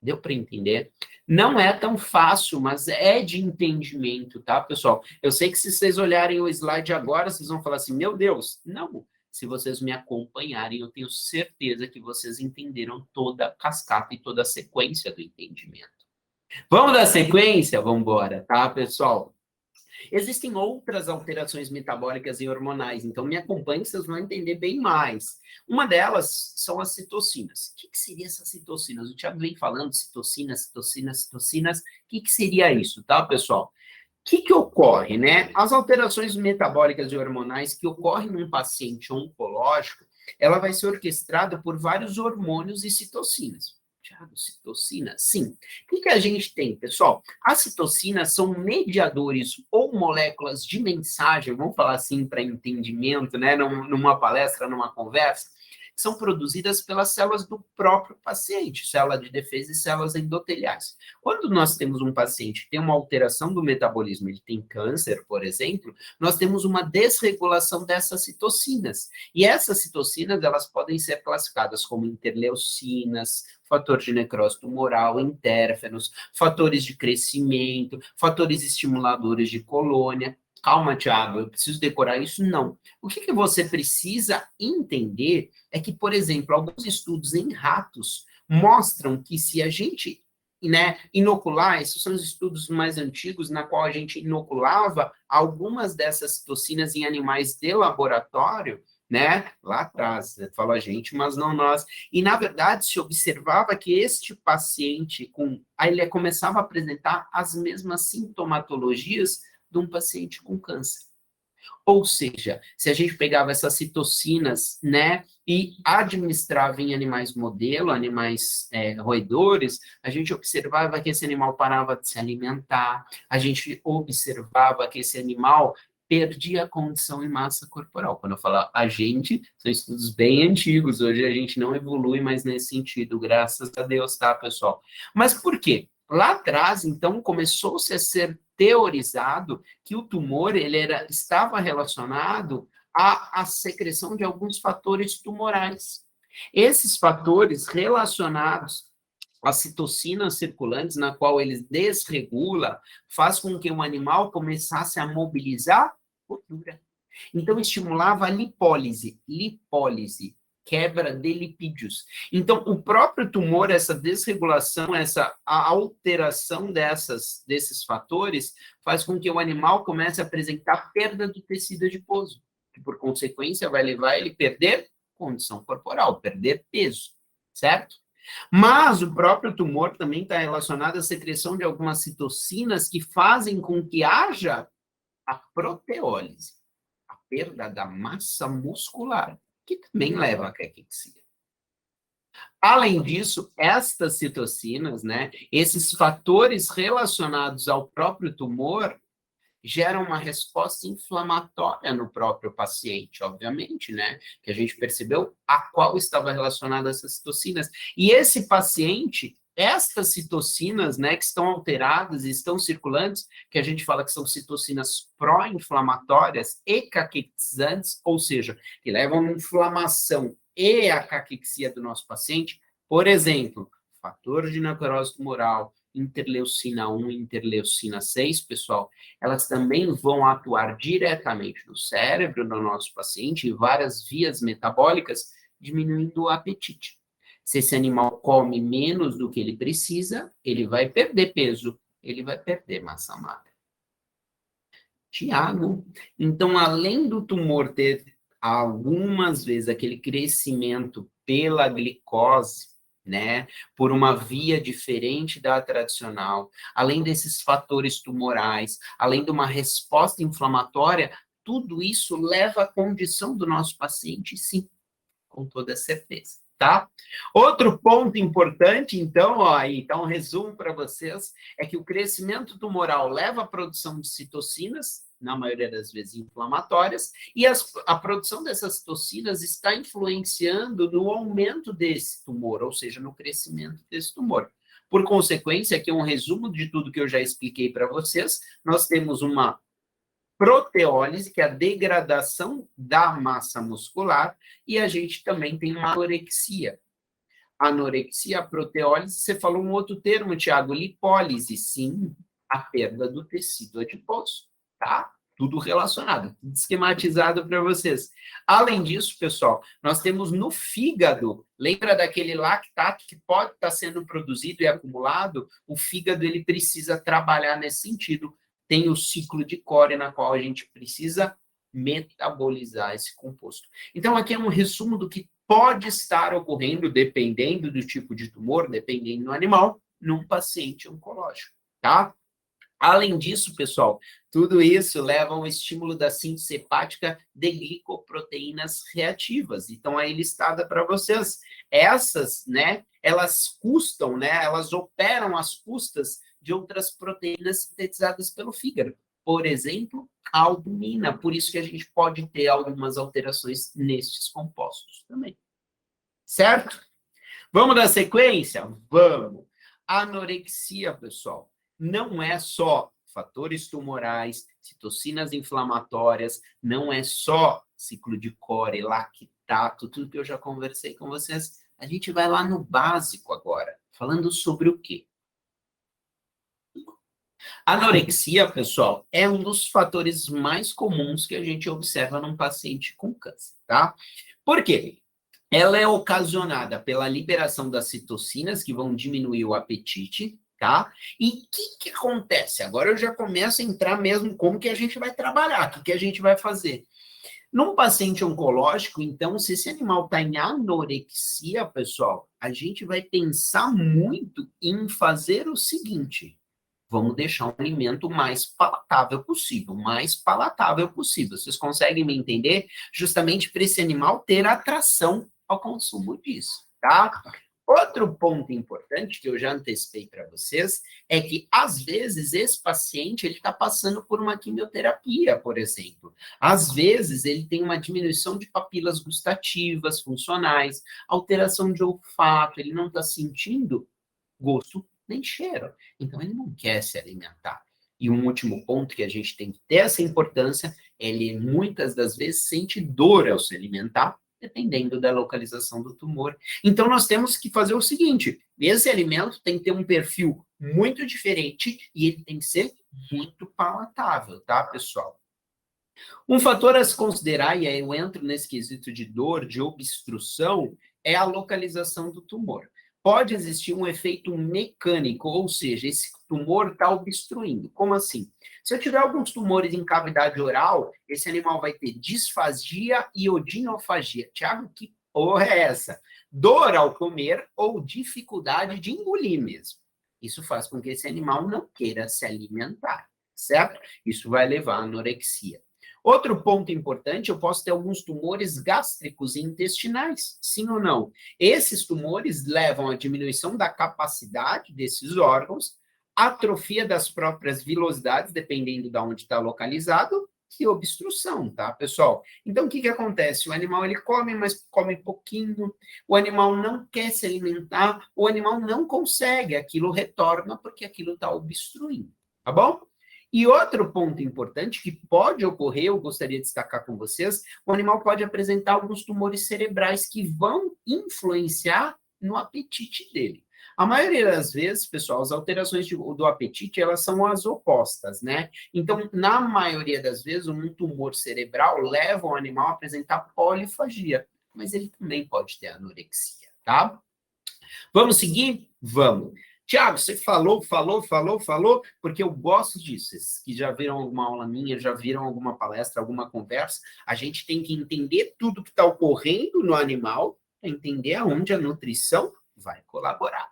Deu para entender? Não é tão fácil, mas é de entendimento, tá, pessoal? Eu sei que se vocês olharem o slide agora, vocês vão falar assim, meu Deus, não. Se vocês me acompanharem, eu tenho certeza que vocês entenderam toda a cascata e toda a sequência do entendimento. Vamos dar sequência? Vamos embora, tá, pessoal? Existem outras alterações metabólicas e hormonais, então me acompanhe, vocês vão entender bem mais. Uma delas são as citocinas. O que seria essas citocinas? O Thiago vem falando citocinas. O que seria isso, tá, pessoal? O que ocorre, né? As alterações metabólicas e hormonais que ocorrem num paciente oncológico, ela vai ser orquestrada por vários hormônios e citocinas. Tiago, citocina? Sim. O que a gente tem, pessoal? As citocinas são mediadores ou moléculas de mensagem, vamos falar assim para entendimento, né? Numa palestra, numa conversa, são produzidas pelas células do próprio paciente, célula de defesa e células endoteliais. Quando nós temos um paciente que tem uma alteração do metabolismo, ele tem câncer, por exemplo, nós temos uma desregulação dessas citocinas. E essas citocinas, elas podem ser classificadas como interleucinas, fator de necrose tumoral, interferons, fatores de crescimento, fatores estimuladores de colônia. Calma, Thiago, eu preciso decorar isso? Não. O que você precisa entender é que, por exemplo, alguns estudos em ratos mostram que se a gente, né, inocular, esses são os estudos mais antigos, na qual a gente inoculava algumas dessas citocinas em animais de laboratório, né, lá atrás, fala a gente, mas não nós, e na verdade se observava que este paciente, ele começava a apresentar as mesmas sintomatologias de um paciente com câncer. Ou seja, se a gente pegava essas citocinas, né, e administrava em animais modelo, animais roedores, a gente observava que esse animal parava de se alimentar, a gente observava que esse animal perdia a condição e massa corporal. Quando eu falo a gente, são estudos bem antigos, hoje a gente não evolui mais nesse sentido, graças a Deus, tá, pessoal? Mas por quê? Lá atrás, então, começou-se a ser teorizado que o tumor estava relacionado à secreção de alguns fatores tumorais. Esses fatores relacionados às citocinas circulantes, na qual eles desregula, faz com que o animal começasse a mobilizar gordura. Então, estimulava a lipólise, quebra de lipídios. Então, o próprio tumor, essa desregulação, a alteração desses fatores, faz com que o animal comece a apresentar perda do tecido adiposo, que, por consequência, vai levar ele a perder condição corporal, perder peso, certo? Mas o próprio tumor também está relacionado à secreção de algumas citocinas que fazem com que haja a proteólise, a perda da massa muscular, que também leva à caquexia. Além disso, estas citocinas, né, esses fatores relacionados ao próprio tumor, geram uma resposta inflamatória no próprio paciente, obviamente, né, que a gente percebeu a qual estava relacionada essas citocinas. E esse paciente, estas citocinas, né, que estão alteradas e estão circulantes, que a gente fala que são citocinas pró-inflamatórias e caquexantes, ou seja, que levam a uma inflamação e a caquexia do nosso paciente, por exemplo, fator de necrose tumoral, interleucina 1 e interleucina 6, pessoal, elas também vão atuar diretamente no cérebro do nosso paciente, em várias vias metabólicas, diminuindo o apetite. Se esse animal come menos do que ele precisa, ele vai perder peso, ele vai perder massa magra. Tiago, então, além do tumor ter algumas vezes aquele crescimento pela glicose, né, por uma via diferente da tradicional, além desses fatores tumorais, além de uma resposta inflamatória, tudo isso leva à condição do nosso paciente, sim, com toda certeza, tá? Outro ponto importante, então, ó, aí tá um resumo para vocês, é que o crescimento tumoral leva à produção de citocinas, na maioria das vezes, inflamatórias, e a produção dessas citocinas está influenciando no aumento desse tumor, ou seja, no crescimento desse tumor. Por consequência, aqui é um resumo de tudo que eu já expliquei para vocês, nós temos uma proteólise, que é a degradação da massa muscular, e a gente também tem uma anorexia. Anorexia, proteólise, você falou um outro termo, Tiago, lipólise, sim, a perda do tecido adiposo, tá? Tudo relacionado, tudo esquematizado para vocês. Além disso, pessoal, nós temos no fígado, lembra daquele lactato que pode estar sendo produzido e acumulado? O fígado, ele precisa trabalhar nesse sentido. Tem o ciclo de Cori, na qual a gente precisa metabolizar esse composto. Então, aqui é um resumo do que pode estar ocorrendo, dependendo do tipo de tumor, dependendo do animal, num paciente oncológico, tá? Além disso, pessoal, tudo isso leva ao estímulo da síntese hepática de glicoproteínas reativas. Então, aí listada para vocês. Essas, né, elas custam, né, elas operam às custas de outras proteínas sintetizadas pelo fígado. Por exemplo, a albumina. Por isso que a gente pode ter algumas alterações nestes compostos também. Certo? Vamos dar sequência? Vamos. Anorexia, pessoal, não é só fatores tumorais, citocinas inflamatórias, não é só ciclo de Cori, lactato, tudo que eu já conversei com vocês. A gente vai lá no básico agora, falando sobre o quê? Anorexia, pessoal, é um dos fatores mais comuns que a gente observa num paciente com câncer, tá? Por quê? Ela é ocasionada pela liberação das citocinas, que vão diminuir o apetite, tá? E o que acontece? Agora eu já começo a entrar mesmo como que a gente vai trabalhar, o que a gente vai fazer. Num paciente oncológico, então, se esse animal está em anorexia, pessoal, a gente vai pensar muito em fazer o seguinte: vamos deixar um alimento mais palatável possível, mais palatável possível. Vocês conseguem me entender? Justamente para esse animal ter atração ao consumo disso, tá? Outro ponto importante que eu já antecipei para vocês é que, às vezes, esse paciente ele está passando por uma quimioterapia, por exemplo. Às vezes, ele tem uma diminuição de papilas gustativas, funcionais, alteração de olfato, ele não está sentindo gosto nem cheiro. Então, ele não quer se alimentar. E um último ponto que a gente tem que ter essa importância, ele muitas das vezes sente dor ao se alimentar, dependendo da localização do tumor. Então, nós temos que fazer o seguinte: esse alimento tem que ter um perfil muito diferente e ele tem que ser muito palatável, tá, pessoal? Um fator a se considerar, e aí eu entro nesse quesito de dor, de obstrução, é a localização do tumor. Pode existir um efeito mecânico, ou seja, esse tumor está obstruindo. Como assim? Se eu tiver alguns tumores em cavidade oral, esse animal vai ter disfagia e odinofagia. Tiago, que porra é essa? Dor ao comer ou dificuldade de engolir mesmo. Isso faz com que esse animal não queira se alimentar, certo? Isso vai levar à anorexia. Outro ponto importante, eu posso ter alguns tumores gástricos e intestinais, sim ou não? Esses tumores levam à diminuição da capacidade desses órgãos, atrofia das próprias vilosidades, dependendo de onde está localizado, e obstrução, tá, pessoal? Então, o que acontece? O animal, ele come, mas come pouquinho, o animal não quer se alimentar, o animal não consegue, aquilo retorna porque aquilo está obstruindo, tá bom? E outro ponto importante que pode ocorrer, eu gostaria de destacar com vocês, o animal pode apresentar alguns tumores cerebrais que vão influenciar no apetite dele. A maioria das vezes, pessoal, as alterações do apetite, elas são as opostas, né? Então, na maioria das vezes, um tumor cerebral leva o animal a apresentar polifagia, mas ele também pode ter anorexia, tá? Vamos seguir? Vamos. Tiago, você falou, porque eu gosto disso. Vocês que já viram alguma aula minha, já viram alguma palestra, alguma conversa, a gente tem que entender tudo que está ocorrendo no animal, entender aonde a nutrição vai colaborar.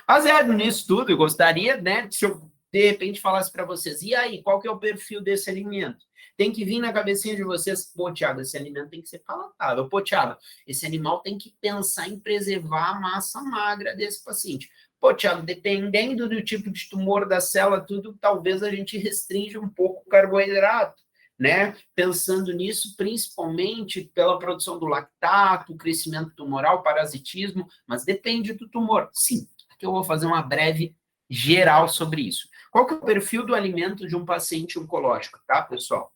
Baseado nisso tudo, eu gostaria, né, se eu, de repente, falasse para vocês, e aí, qual que é o perfil desse alimento? Tem que vir na cabecinha de vocês, pô, Tiago, esse alimento tem que ser palatável. Pô, Tiago, esse animal tem que pensar em preservar a massa magra desse paciente. Pô, Tiago, dependendo do tipo de tumor da célula, tudo, talvez a gente restrinja um pouco o carboidrato. né? Pensando nisso, principalmente pela produção do lactato, crescimento tumoral, parasitismo, mas depende do tumor. Sim, aqui eu vou fazer uma breve geral sobre isso. Qual que é o perfil do alimento de um paciente oncológico, tá, pessoal?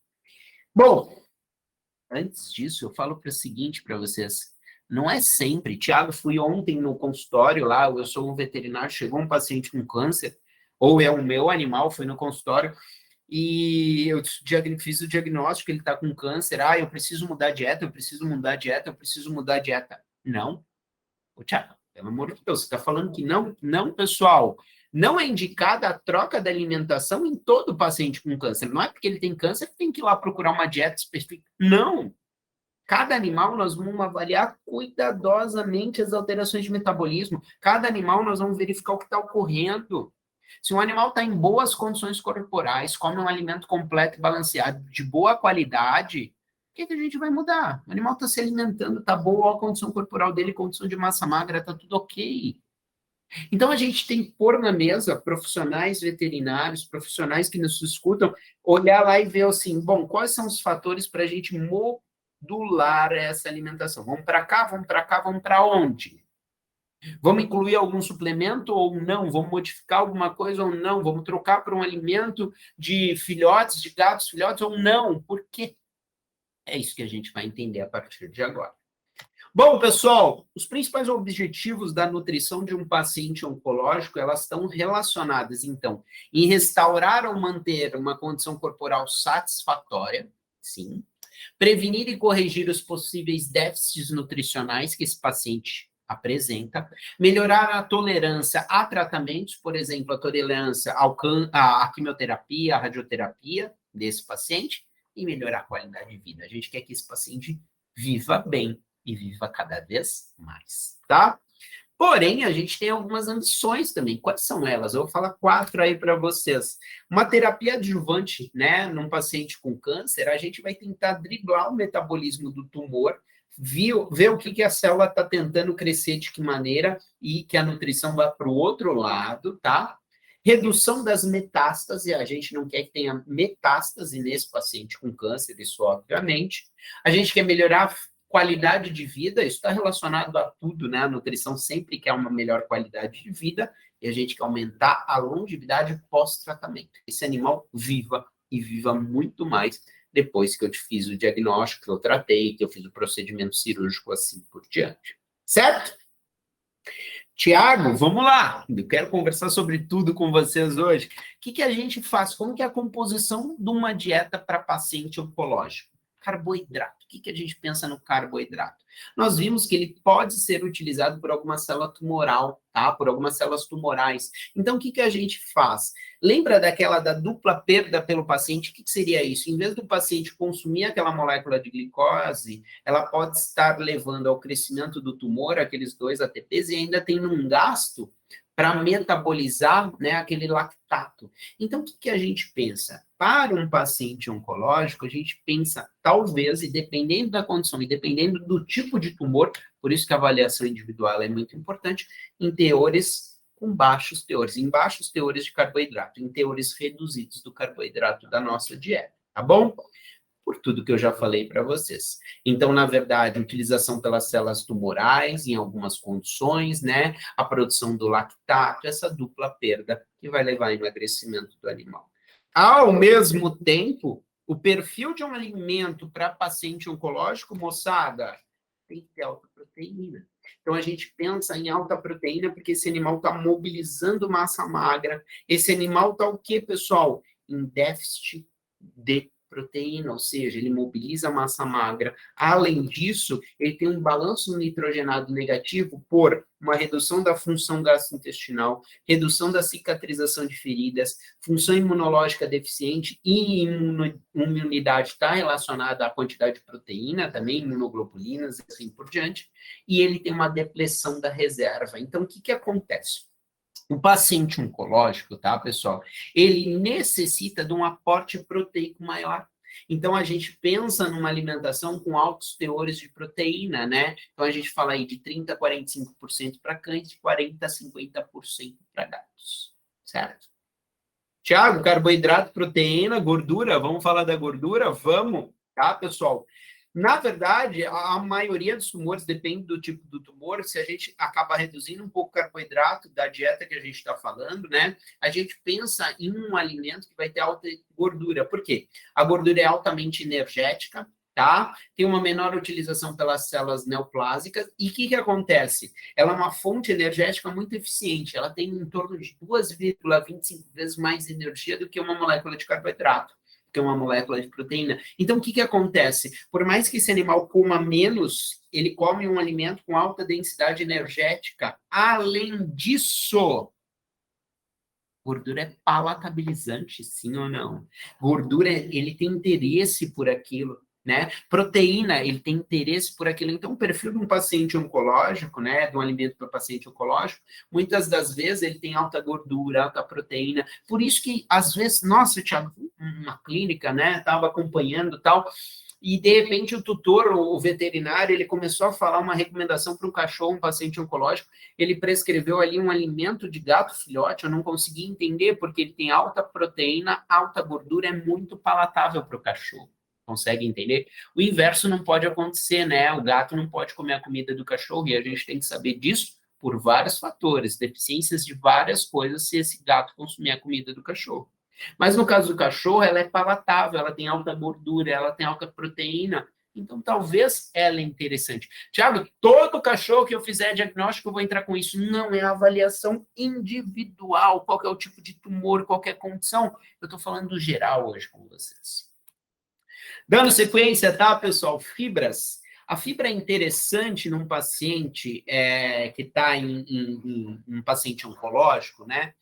Bom, antes disso, eu falo para o seguinte para vocês. Não é sempre. Tiago, fui ontem no consultório lá, eu sou um veterinário, chegou um paciente com câncer, ou é o meu animal, foi no consultório, e eu fiz o diagnóstico, ele está com câncer, eu preciso mudar a dieta, eu preciso mudar a dieta, eu preciso mudar a dieta. Não. Ô, Tiago, pelo amor de Deus, você está falando que não? Não, pessoal. Não é indicada a troca da alimentação em todo paciente com câncer. Não é porque ele tem câncer que tem que ir lá procurar uma dieta específica. Não. Cada animal nós vamos avaliar cuidadosamente as alterações de metabolismo. Cada animal nós vamos verificar o que está ocorrendo. Se um animal está em boas condições corporais, come um alimento completo e balanceado, de boa qualidade, o que a gente vai mudar? O animal está se alimentando, está boa a condição corporal dele, condição de massa magra, está tudo ok. Então, a gente tem que pôr na mesa profissionais veterinários, profissionais que nos escutam, olhar lá e ver assim, bom, quais são os fatores para a gente modular essa alimentação? Vamos para cá, vamos para cá, vamos para onde? Vamos incluir algum suplemento ou não? Vamos modificar alguma coisa ou não? Vamos trocar por um alimento de filhotes, de gatos filhotes ou não? Por quê? É isso que a gente vai entender a partir de agora. Bom, pessoal, os principais objetivos da nutrição de um paciente oncológico, elas estão relacionadas, então, em restaurar ou manter uma condição corporal satisfatória, sim, prevenir e corrigir os possíveis déficits nutricionais que esse paciente apresenta, melhorar a tolerância a tratamentos, por exemplo, a tolerância à quimioterapia, à radioterapia desse paciente, e melhorar a qualidade de vida. A gente quer que esse paciente viva bem e viva cada vez mais, tá? Porém, a gente tem algumas ambições também. Quais são elas? Eu vou falar 4 aí para vocês. Uma terapia adjuvante, né, num paciente com câncer, a gente vai tentar driblar o metabolismo do tumor, ver o que a célula está tentando crescer, de que maneira, e que a nutrição vá para o outro lado, tá? Redução das metástases, a gente não quer que tenha metástase nesse paciente com câncer, isso obviamente. A gente quer melhorar qualidade de vida, isso está relacionado a tudo, né? A nutrição sempre quer uma melhor qualidade de vida e a gente quer aumentar a longevidade pós-tratamento. Esse animal viva e viva muito mais depois que eu te fiz o diagnóstico, que eu tratei, que eu fiz o procedimento cirúrgico, assim por diante. Certo? Tiago, vamos lá. Eu quero conversar sobre tudo com vocês hoje. O que a gente faz? Como que é a composição de uma dieta para paciente oncológico? Carboidrato. O que a gente pensa no carboidrato? Nós vimos que ele pode ser utilizado por alguma célula tumoral, tá? Por algumas células tumorais. Então, o que a gente faz? Lembra da dupla perda pelo paciente? O que seria isso? Em vez do paciente consumir aquela molécula de glicose, ela pode estar levando ao crescimento do tumor, aqueles 2 ATPs, e ainda tem um gasto para metabolizar, né, aquele lactato. Então, o que a gente pensa? Para um paciente oncológico, a gente pensa, talvez, e dependendo da condição, e dependendo do tipo de tumor, por isso que a avaliação individual é muito importante, em teores com baixos teores, em baixos teores de carboidrato, em teores reduzidos do carboidrato da nossa dieta, tá bom? Por tudo que eu já falei para vocês. Então, na verdade, utilização pelas células tumorais em algumas condições, né? A produção do lactato, essa dupla perda que vai levar ao emagrecimento do animal. Ao mesmo tempo, o perfil de um alimento para paciente oncológico, moçada, tem que ter alta proteína. Então, a gente pensa em alta proteína porque esse animal está mobilizando massa magra. Esse animal está o quê, pessoal? Em déficit de proteína, ou seja, ele mobiliza a massa magra. Além disso, ele tem um balanço nitrogenado negativo por uma redução da função gastrointestinal, redução da cicatrização de feridas, função imunológica deficiente e imunidade está relacionada à quantidade de proteína, também imunoglobulinas e assim por diante, e ele tem uma depressão da reserva. Então, o que acontece? O paciente oncológico, tá, pessoal? Ele necessita de um aporte proteico maior. Então, a gente pensa numa alimentação com altos teores de proteína, né? Então, a gente fala aí de 30% a 45% para cães, de 40% a 50% para gatos, certo? Tiago, carboidrato, proteína, gordura, vamos falar da gordura? Vamos, tá, pessoal? Na verdade, a maioria dos tumores depende do tipo do tumor. Se a gente acaba reduzindo um pouco o carboidrato da dieta que a gente está falando, né? A gente pensa em um alimento que vai ter alta gordura. Por quê? A gordura é altamente energética, tá? Tem uma menor utilização pelas células neoplásicas. E o que acontece? Ela é uma fonte energética muito eficiente. Ela tem em torno de 2,25 vezes mais energia do que uma molécula de carboidrato, que é uma molécula de proteína. Então, o que acontece? Por mais que esse animal coma menos, ele come um alimento com alta densidade energética. Além disso, gordura é palatabilizante, sim ou não? Gordura, ele tem interesse por aquilo, né? Proteína, ele tem interesse por aquilo. Então, o perfil de um paciente oncológico, né, de um alimento para paciente oncológico, muitas das vezes ele tem alta gordura, alta proteína. Por isso que, às vezes, nossa, Thiago, uma clínica, né, estava acompanhando tal, e de repente o tutor, o veterinário, ele começou a falar uma recomendação para um cachorro, um paciente oncológico, ele prescreveu ali um alimento de gato filhote, eu não consegui entender, porque ele tem alta proteína, alta gordura, é muito palatável para o cachorro. Consegue entender? O inverso não pode acontecer, né? O gato não pode comer a comida do cachorro, e a gente tem que saber disso por vários fatores, deficiências de várias coisas, se esse gato consumir a comida do cachorro. Mas no caso do cachorro, ela é palatável, ela tem alta gordura, ela tem alta proteína, então talvez ela é interessante. Tiago, todo cachorro que eu fizer diagnóstico, eu vou entrar com isso. Não, é avaliação individual, qual que é o tipo de tumor, qualquer condição. Eu estou falando do geral hoje com vocês. Dando sequência, tá, pessoal? Fibras. A fibra é interessante num paciente que está em um paciente oncológico, né?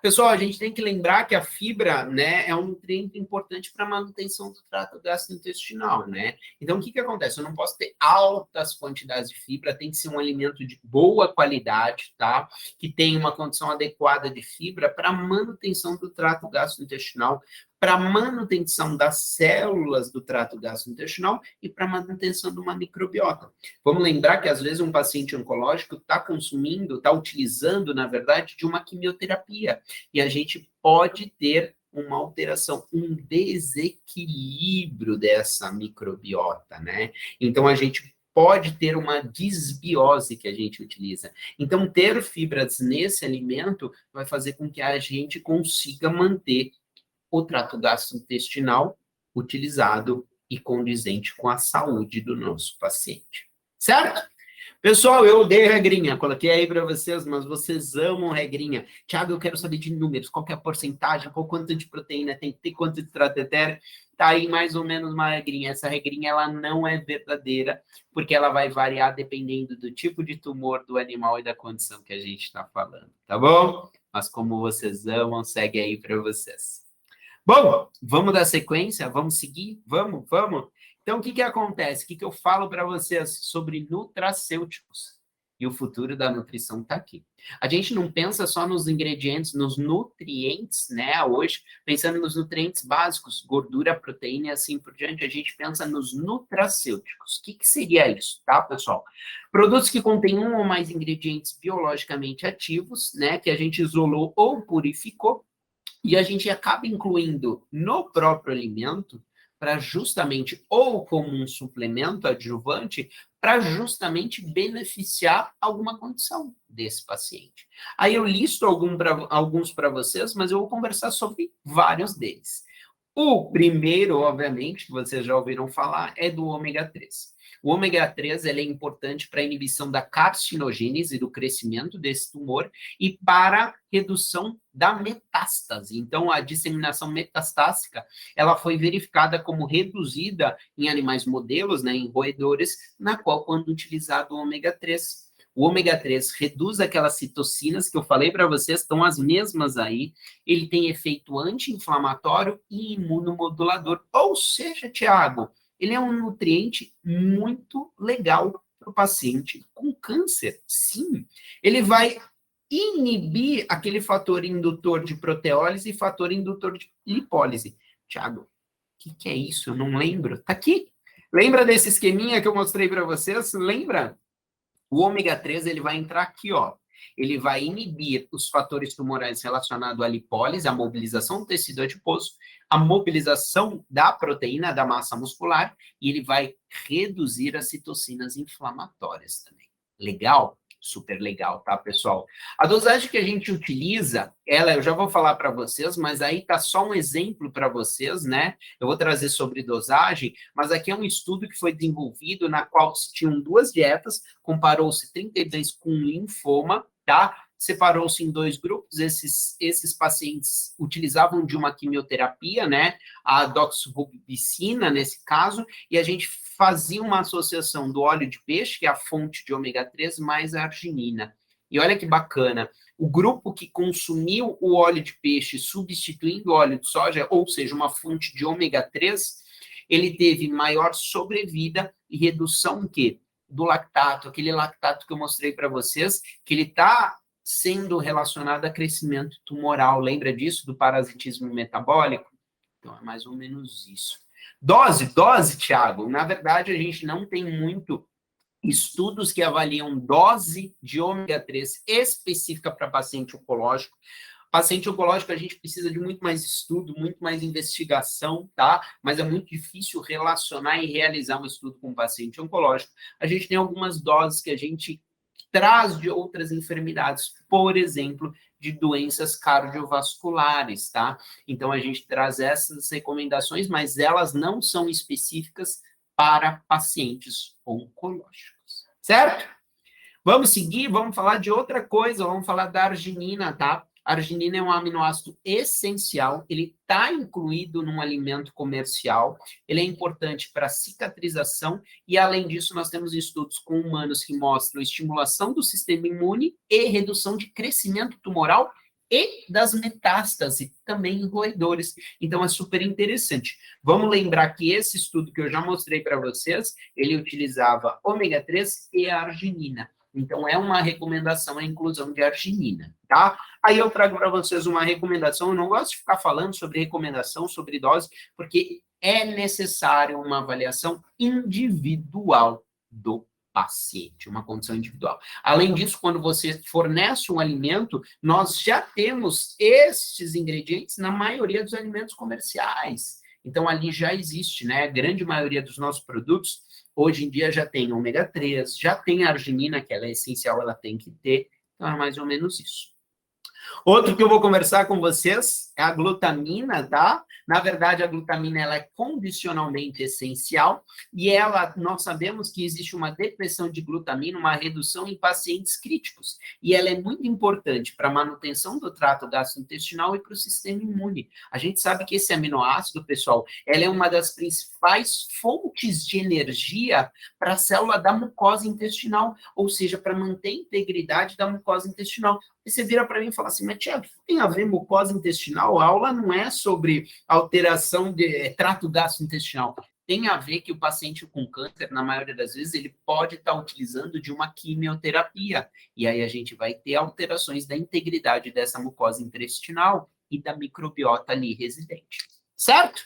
Pessoal, a gente tem que lembrar que a fibra, né, é um nutriente importante para a manutenção do trato gastrointestinal, né? Então, o que acontece? Eu não posso ter altas quantidades de fibra, tem que ser um alimento de boa qualidade, tá? Que tenha uma condição adequada de fibra para a manutenção do trato gastrointestinal, para a manutenção das células do trato gastrointestinal e para a manutenção de uma microbiota. Vamos lembrar que, às vezes, um paciente oncológico está consumindo, está utilizando, na verdade, de uma quimioterapia. E a gente pode ter uma alteração, um desequilíbrio dessa microbiota, né? Então, a gente pode ter uma disbiose que a gente utiliza. Então, ter fibras nesse alimento vai fazer com que a gente consiga manter o trato gastrointestinal utilizado e condizente com a saúde do nosso paciente. Certo? Pessoal, eu dei regrinha, coloquei aí para vocês, mas vocês amam regrinha. Tiago, eu quero saber de números, qual que é a porcentagem, quanto de proteína tem que ter, quanto de trato etéreo. Tá aí mais ou menos uma regrinha. Essa regrinha, ela não é verdadeira, porque ela vai variar dependendo do tipo de tumor do animal e da condição que a gente está falando, tá bom? Mas como vocês amam, segue aí para vocês. Bom, vamos dar sequência? Vamos seguir? Vamos? Então, o que acontece? O que eu falo para vocês sobre nutracêuticos? E o futuro da nutrição está aqui. A gente não pensa só nos ingredientes, nos nutrientes, né? Hoje, pensando nos nutrientes básicos, gordura, proteína e assim por diante, a gente pensa nos nutracêuticos. O que seria isso, tá, pessoal? Produtos que contêm um ou mais ingredientes biologicamente ativos, né? Que a gente isolou ou purificou, e a gente acaba incluindo no próprio alimento para justamente, ou como um suplemento adjuvante, para justamente beneficiar alguma condição desse paciente. Aí eu listo alguns para vocês, mas eu vou conversar sobre vários deles. O primeiro, obviamente, que vocês já ouviram falar, é do ômega 3. O ômega 3 ele é importante para a inibição da carcinogênese, do crescimento desse tumor, e para a redução da metástase. Então, a disseminação metastásica, ela foi verificada como reduzida em animais modelos, né, em roedores, na qual, quando utilizado o ômega 3. O ômega 3 reduz aquelas citocinas que eu falei para vocês, estão as mesmas aí. Ele tem efeito anti-inflamatório e imunomodulador. Ou seja, Tiago, ele é um nutriente muito legal para o paciente com câncer. Sim, ele vai inibir aquele fator indutor de proteólise e fator indutor de lipólise. Tiago, o que é isso? Eu não lembro. Está aqui. Lembra desse esqueminha que eu mostrei para vocês? Lembra? O ômega 3 ele vai entrar aqui, ó. Ele vai inibir os fatores tumorais relacionados à lipólise, à mobilização do tecido adiposo, a mobilização da proteína da massa muscular, e ele vai reduzir as citocinas inflamatórias também. Legal? Super legal, tá, pessoal? A dosagem que a gente utiliza, eu já vou falar para vocês, mas aí tá só um exemplo para vocês, né? Eu vou trazer sobre dosagem, mas aqui é um estudo que foi desenvolvido na qual se tinham 2 dietas, comparou-se 32 com linfoma, tá? Separou-se em 2 grupos, esses pacientes utilizavam de uma quimioterapia, né? A doxorubicina, nesse caso, e a gente fazia uma associação do óleo de peixe, que é a fonte de ômega 3, mais a arginina. E olha que bacana, o grupo que consumiu o óleo de peixe substituindo o óleo de soja, ou seja, uma fonte de ômega 3, ele teve maior sobrevida e redução o quê? Do lactato, aquele lactato que eu mostrei para vocês, que ele está sendo relacionado a crescimento tumoral. Lembra disso, do parasitismo metabólico? Então, é mais ou menos isso. Dose, Thiago. Na verdade, a gente não tem muito estudos que avaliam dose de ômega 3 específica para paciente oncológico. Paciente oncológico, a gente precisa de muito mais estudo, muito mais investigação, tá? Mas é muito difícil relacionar e realizar um estudo com paciente oncológico. A gente tem algumas doses que a gente traz de outras enfermidades, por exemplo, de doenças cardiovasculares, tá? Então, a gente traz essas recomendações, mas elas não são específicas para pacientes oncológicos, certo? Vamos seguir, vamos falar de outra coisa, vamos falar da arginina, tá? A arginina é um aminoácido essencial, ele está incluído num alimento comercial, ele é importante para cicatrização e, além disso, nós temos estudos com humanos que mostram estimulação do sistema imune e redução de crescimento tumoral e das metástases, também em roedores. Então, é super interessante. Vamos lembrar que esse estudo que eu já mostrei para vocês, ele utilizava ômega 3 e a arginina. Então, é uma recomendação a inclusão de arginina, tá? Aí eu trago para vocês uma recomendação, eu não gosto de ficar falando sobre recomendação, sobre dose, porque é necessário uma avaliação individual do paciente, uma condição individual. Além disso, quando você fornece um alimento, nós já temos estes ingredientes na maioria dos alimentos comerciais. Então, ali já existe, né? A grande maioria dos nossos produtos hoje em dia já tem ômega 3, já tem arginina, que ela é essencial, ela tem que ter. Então, é mais ou menos isso. Outro que eu vou conversar com vocês é a glutamina, tá? Na verdade, a glutamina ela é condicionalmente essencial e nós sabemos que existe uma depressão de glutamina, uma redução em pacientes críticos. E ela é muito importante para a manutenção do trato gastrointestinal e para o sistema imune. A gente sabe que esse aminoácido, pessoal, ela é uma das principais fontes de energia para a célula da mucosa intestinal, ou seja, para manter a integridade da mucosa intestinal. E você vira para mim e fala assim, mas Tiago, tem a ver mucosa intestinal? A aula não é sobre alteração de trato gastrointestinal. Tem a ver que o paciente com câncer, na maioria das vezes, ele pode estar utilizando de uma quimioterapia. E aí a gente vai ter alterações da integridade dessa mucosa intestinal e da microbiota ali residente. Certo?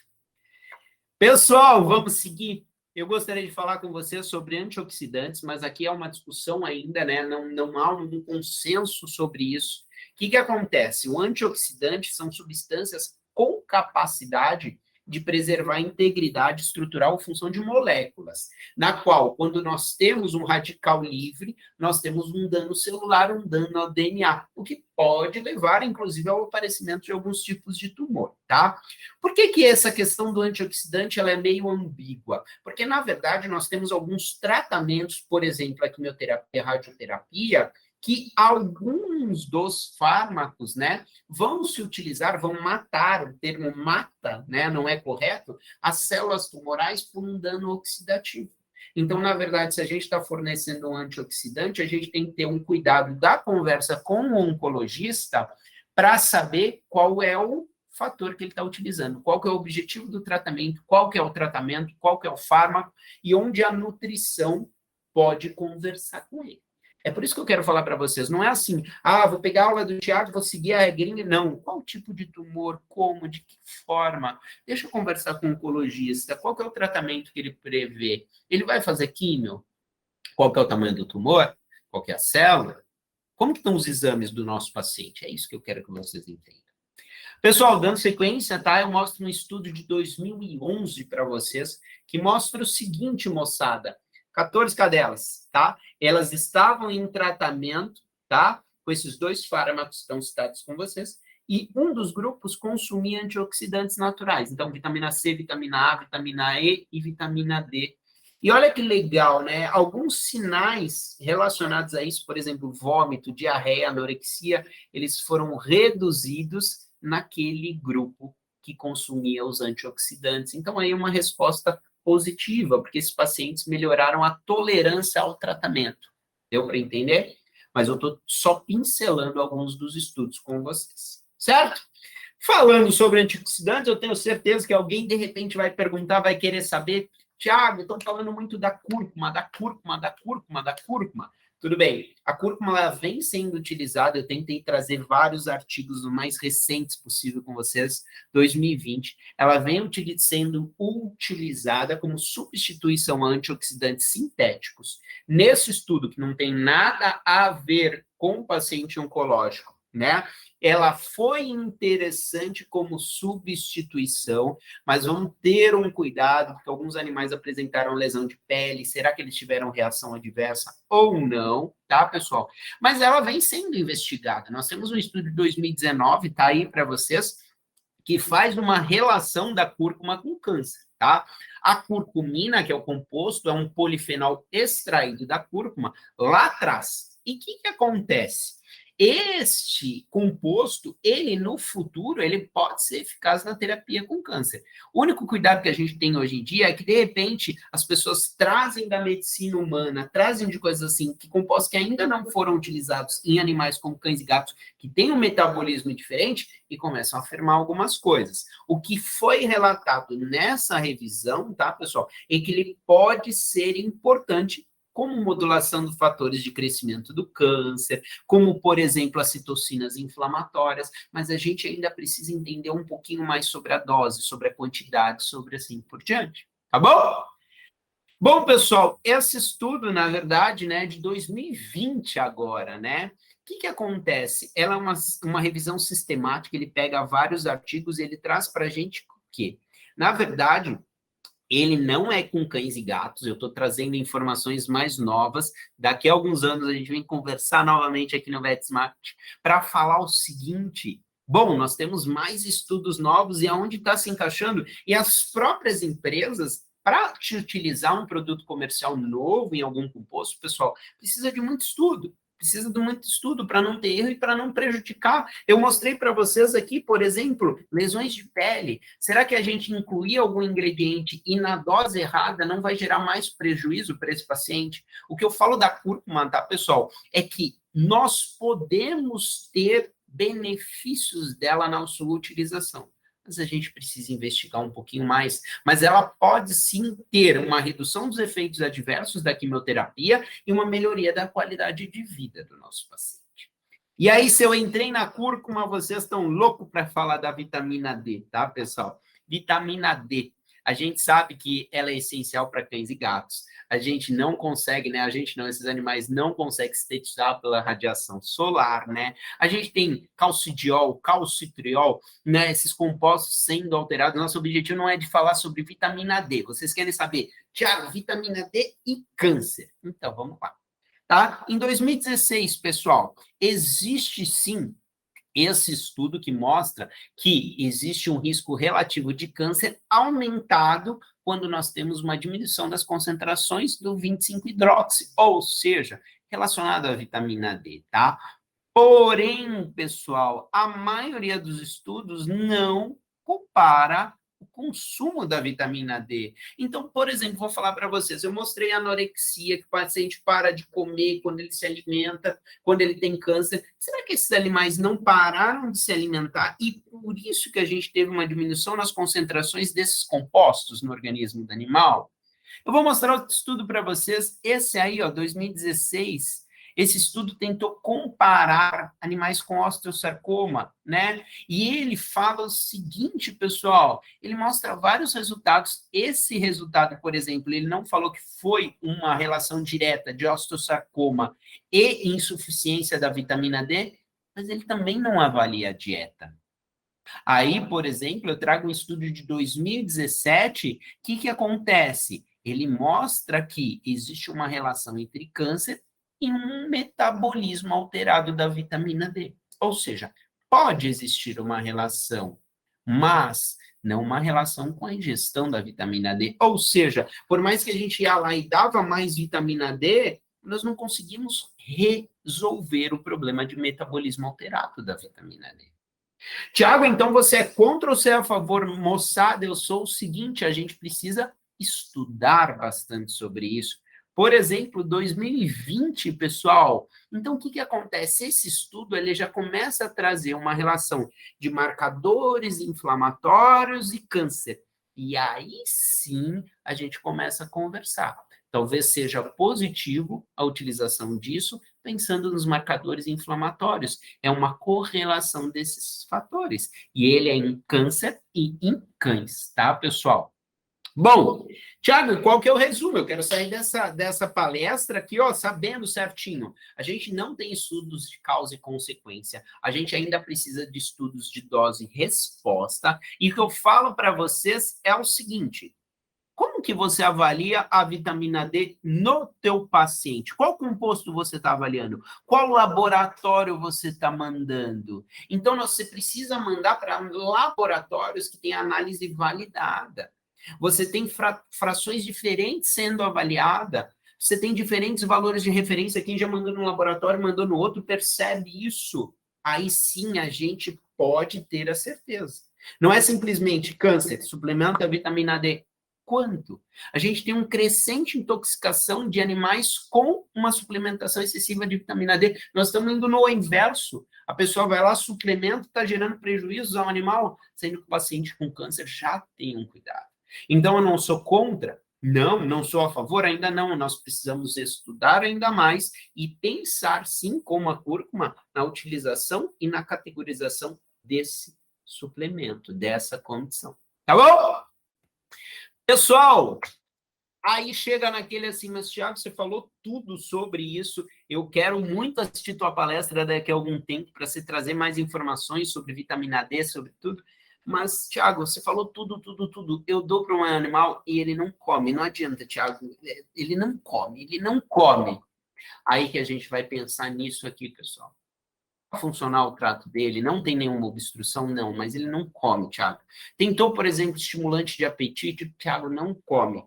Pessoal, vamos seguir. Eu gostaria de falar com vocês sobre antioxidantes, mas aqui é uma discussão ainda, né? Não há um consenso sobre isso. O que acontece? O antioxidante são substâncias com capacidade de preservar a integridade estrutural ou função de moléculas, na qual, quando nós temos um radical livre, nós temos um dano celular, um dano ao DNA, o que pode levar, inclusive, ao aparecimento de alguns tipos de tumor, tá? Por que essa questão do antioxidante ela é meio ambígua? Porque, na verdade, nós temos alguns tratamentos, por exemplo, a quimioterapia, a radioterapia, que alguns dos fármacos, né, vão se utilizar, vão matar, o termo mata, né, não é correto, as células tumorais por um dano oxidativo. Então, na verdade, se a gente está fornecendo um antioxidante, a gente tem que ter um cuidado da conversa com o oncologista para saber qual é o fator que ele está utilizando, qual que é o objetivo do tratamento, qual que é o tratamento, qual que é o fármaco e onde a nutrição pode conversar com ele. É por isso que eu quero falar para vocês, não é assim, vou pegar a aula do Tiago, vou seguir a regrinha, não. Qual tipo de tumor, como, de que forma? Deixa eu conversar com o oncologista, qual que é o tratamento que ele prevê? Ele vai fazer químio? Qual que é o tamanho do tumor? Qual que é a célula? Como que estão os exames do nosso paciente? É isso que eu quero que vocês entendam. Pessoal, dando sequência, tá? Eu mostro um estudo de 2011 para vocês, que mostra o seguinte, moçada. 14 cadelas, tá? Elas estavam em tratamento, tá? Com esses 2 fármacos que estão citados com vocês, e um dos grupos consumia antioxidantes naturais. Então, vitamina C, vitamina A, vitamina E e vitamina D. E olha que legal, né? Alguns sinais relacionados a isso, por exemplo, vômito, diarreia, anorexia, eles foram reduzidos naquele grupo que consumia os antioxidantes. Então, aí uma resposta positiva, porque esses pacientes melhoraram a tolerância ao tratamento. Deu para entender? Mas eu estou só pincelando alguns dos estudos com vocês, certo? Falando sobre antioxidantes, eu tenho certeza que alguém, de repente, vai perguntar, vai querer saber, Tiago, estão falando muito da cúrcuma, da cúrcuma, da cúrcuma, da cúrcuma. Tudo bem, a cúrcuma ela vem sendo utilizada, eu tentei trazer vários artigos o mais recentes possível com vocês, 2020, ela vem sendo utilizada como substituição a antioxidantes sintéticos. Nesse estudo, que não tem nada a ver com o paciente oncológico, né? Ela foi interessante como substituição, mas vamos ter um cuidado, porque alguns animais apresentaram lesão de pele, será que eles tiveram reação adversa ou não, tá, pessoal? Mas ela vem sendo investigada. Nós temos um estudo de 2019, tá aí para vocês, que faz uma relação da cúrcuma com câncer, tá? A curcumina, que é o composto, é um polifenol extraído da cúrcuma lá atrás. E o que acontece? Este composto, ele no futuro, ele pode ser eficaz na terapia com câncer. O único cuidado que a gente tem hoje em dia é que, de repente, as pessoas trazem da medicina humana, trazem de coisas assim, que compostos que ainda não foram utilizados em animais como cães e gatos, que têm um metabolismo diferente, e começam a afirmar algumas coisas. O que foi relatado nessa revisão, tá, pessoal, é que ele pode ser importante como modulação dos fatores de crescimento do câncer, como, por exemplo, as citocinas inflamatórias, mas a gente ainda precisa entender um pouquinho mais sobre a dose, sobre a quantidade, sobre assim por diante. Tá bom? Bom, pessoal, esse estudo, na verdade, né, de 2020 agora, né? O que acontece? Ela é uma revisão sistemática, ele pega vários artigos e ele traz para a gente o quê? Na verdade, ele não é com cães e gatos, eu estou trazendo informações mais novas. Daqui a alguns anos a gente vem conversar novamente aqui no VetSmart para falar o seguinte: bom, nós temos mais estudos novos e aonde está se encaixando, e as próprias empresas, para te utilizar um produto comercial novo em algum composto, pessoal, precisa de muito estudo. Precisa de muito estudo para não ter erro e para não prejudicar. Eu mostrei para vocês aqui, por exemplo, lesões de pele. Será que a gente incluir algum ingrediente e na dose errada não vai gerar mais prejuízo para esse paciente? O que eu falo da cúrcuma, tá, pessoal, é que nós podemos ter benefícios dela na sua utilização, mas a gente precisa investigar um pouquinho mais. Mas ela pode sim ter uma redução dos efeitos adversos da quimioterapia e uma melhoria da qualidade de vida do nosso paciente. E aí, se eu entrei na cúrcuma, vocês estão loucos para falar da vitamina D, tá, pessoal? Vitamina D. A gente sabe que ela é essencial para cães e gatos. A gente não consegue, né? A gente não, esses animais não conseguem sintetizar pela radiação solar, né? A gente tem calcidiol, calcitriol, né? Esses compostos sendo alterados. Nosso objetivo não é de falar sobre vitamina D. Vocês querem saber, Tiago, vitamina D e câncer. Então, vamos lá. Tá? Em 2016, pessoal, existe sim esse estudo que mostra que existe um risco relativo de câncer aumentado quando nós temos uma diminuição das concentrações do 25-hidroxi, ou seja, relacionado à vitamina D, tá? Porém, pessoal, a maioria dos estudos não compara o consumo da vitamina D. Então, por exemplo, vou falar para vocês, eu mostrei a anorexia, que o paciente para de comer quando ele se alimenta, quando ele tem câncer. Será que esses animais não pararam de se alimentar e por isso que a gente teve uma diminuição nas concentrações desses compostos no organismo do animal? Eu vou mostrar outro estudo para vocês, esse aí, ó, 2016, Esse estudo tentou comparar animais com osteosarcoma, né? E ele fala o seguinte, pessoal, ele mostra vários resultados. Esse resultado, por exemplo, ele não falou que foi uma relação direta de osteosarcoma e insuficiência da vitamina D, mas ele também não avalia a dieta. Aí, por exemplo, eu trago um estudo de 2017, o que acontece? Ele mostra que existe uma relação entre câncer e um metabolismo alterado da vitamina D. Ou seja, pode existir uma relação, mas não uma relação com a ingestão da vitamina D. Ou seja, por mais que a gente ia lá e dava mais vitamina D, nós não conseguimos resolver o problema de metabolismo alterado da vitamina D. Tiago, então você é contra ou você é a favor? Moçada, eu sou o seguinte, a gente precisa estudar bastante sobre isso. Por exemplo, 2020, pessoal, então o que acontece? Esse estudo ele já começa a trazer uma relação de marcadores inflamatórios e câncer. E aí sim a gente começa a conversar. Talvez seja positivo a utilização disso, pensando nos marcadores inflamatórios. É uma correlação desses fatores. E ele é em câncer e em cães, tá, pessoal? Bom, Tiago, qual que é o resumo? Eu quero sair dessa palestra aqui, ó, sabendo certinho. A gente não tem estudos de causa e consequência. A gente ainda precisa de estudos de dose e resposta. E o que eu falo para vocês é o seguinte: como que você avalia a vitamina D no teu paciente? Qual composto você está avaliando? Qual laboratório você está mandando? Então, você precisa mandar para laboratórios que têm análise validada. Você tem frações diferentes sendo avaliada. Você tem diferentes valores de referência. Quem já mandou num laboratório, mandou no outro, percebe isso. Aí sim a gente pode ter a certeza. Não é simplesmente câncer, suplementa a vitamina D. Quanto? A gente tem uma crescente intoxicação de animais com uma suplementação excessiva de vitamina D. Nós estamos indo no inverso. A pessoa vai lá, suplementa, está gerando prejuízos ao animal, sendo que o paciente com câncer já tem um cuidado. Então, eu não sou contra? Não sou a favor? Ainda não. Nós precisamos estudar ainda mais e pensar, sim, como a cúrcuma, na utilização e na categorização desse suplemento, dessa condição. Tá bom? Pessoal, aí chega naquele assim, mas Tiago, você falou tudo sobre isso, eu quero muito assistir tua palestra daqui a algum tempo para você trazer mais informações sobre vitamina D, sobre tudo, mas, Tiago, você falou tudo, eu dou para um animal e ele não come, não adianta, Tiago, ele não come. Aí que a gente vai pensar nisso aqui, pessoal. Funcionar o trato dele, não tem nenhuma obstrução, não, mas ele não come, Tiago. Tentou, por exemplo, estimulante de apetite, Tiago não come.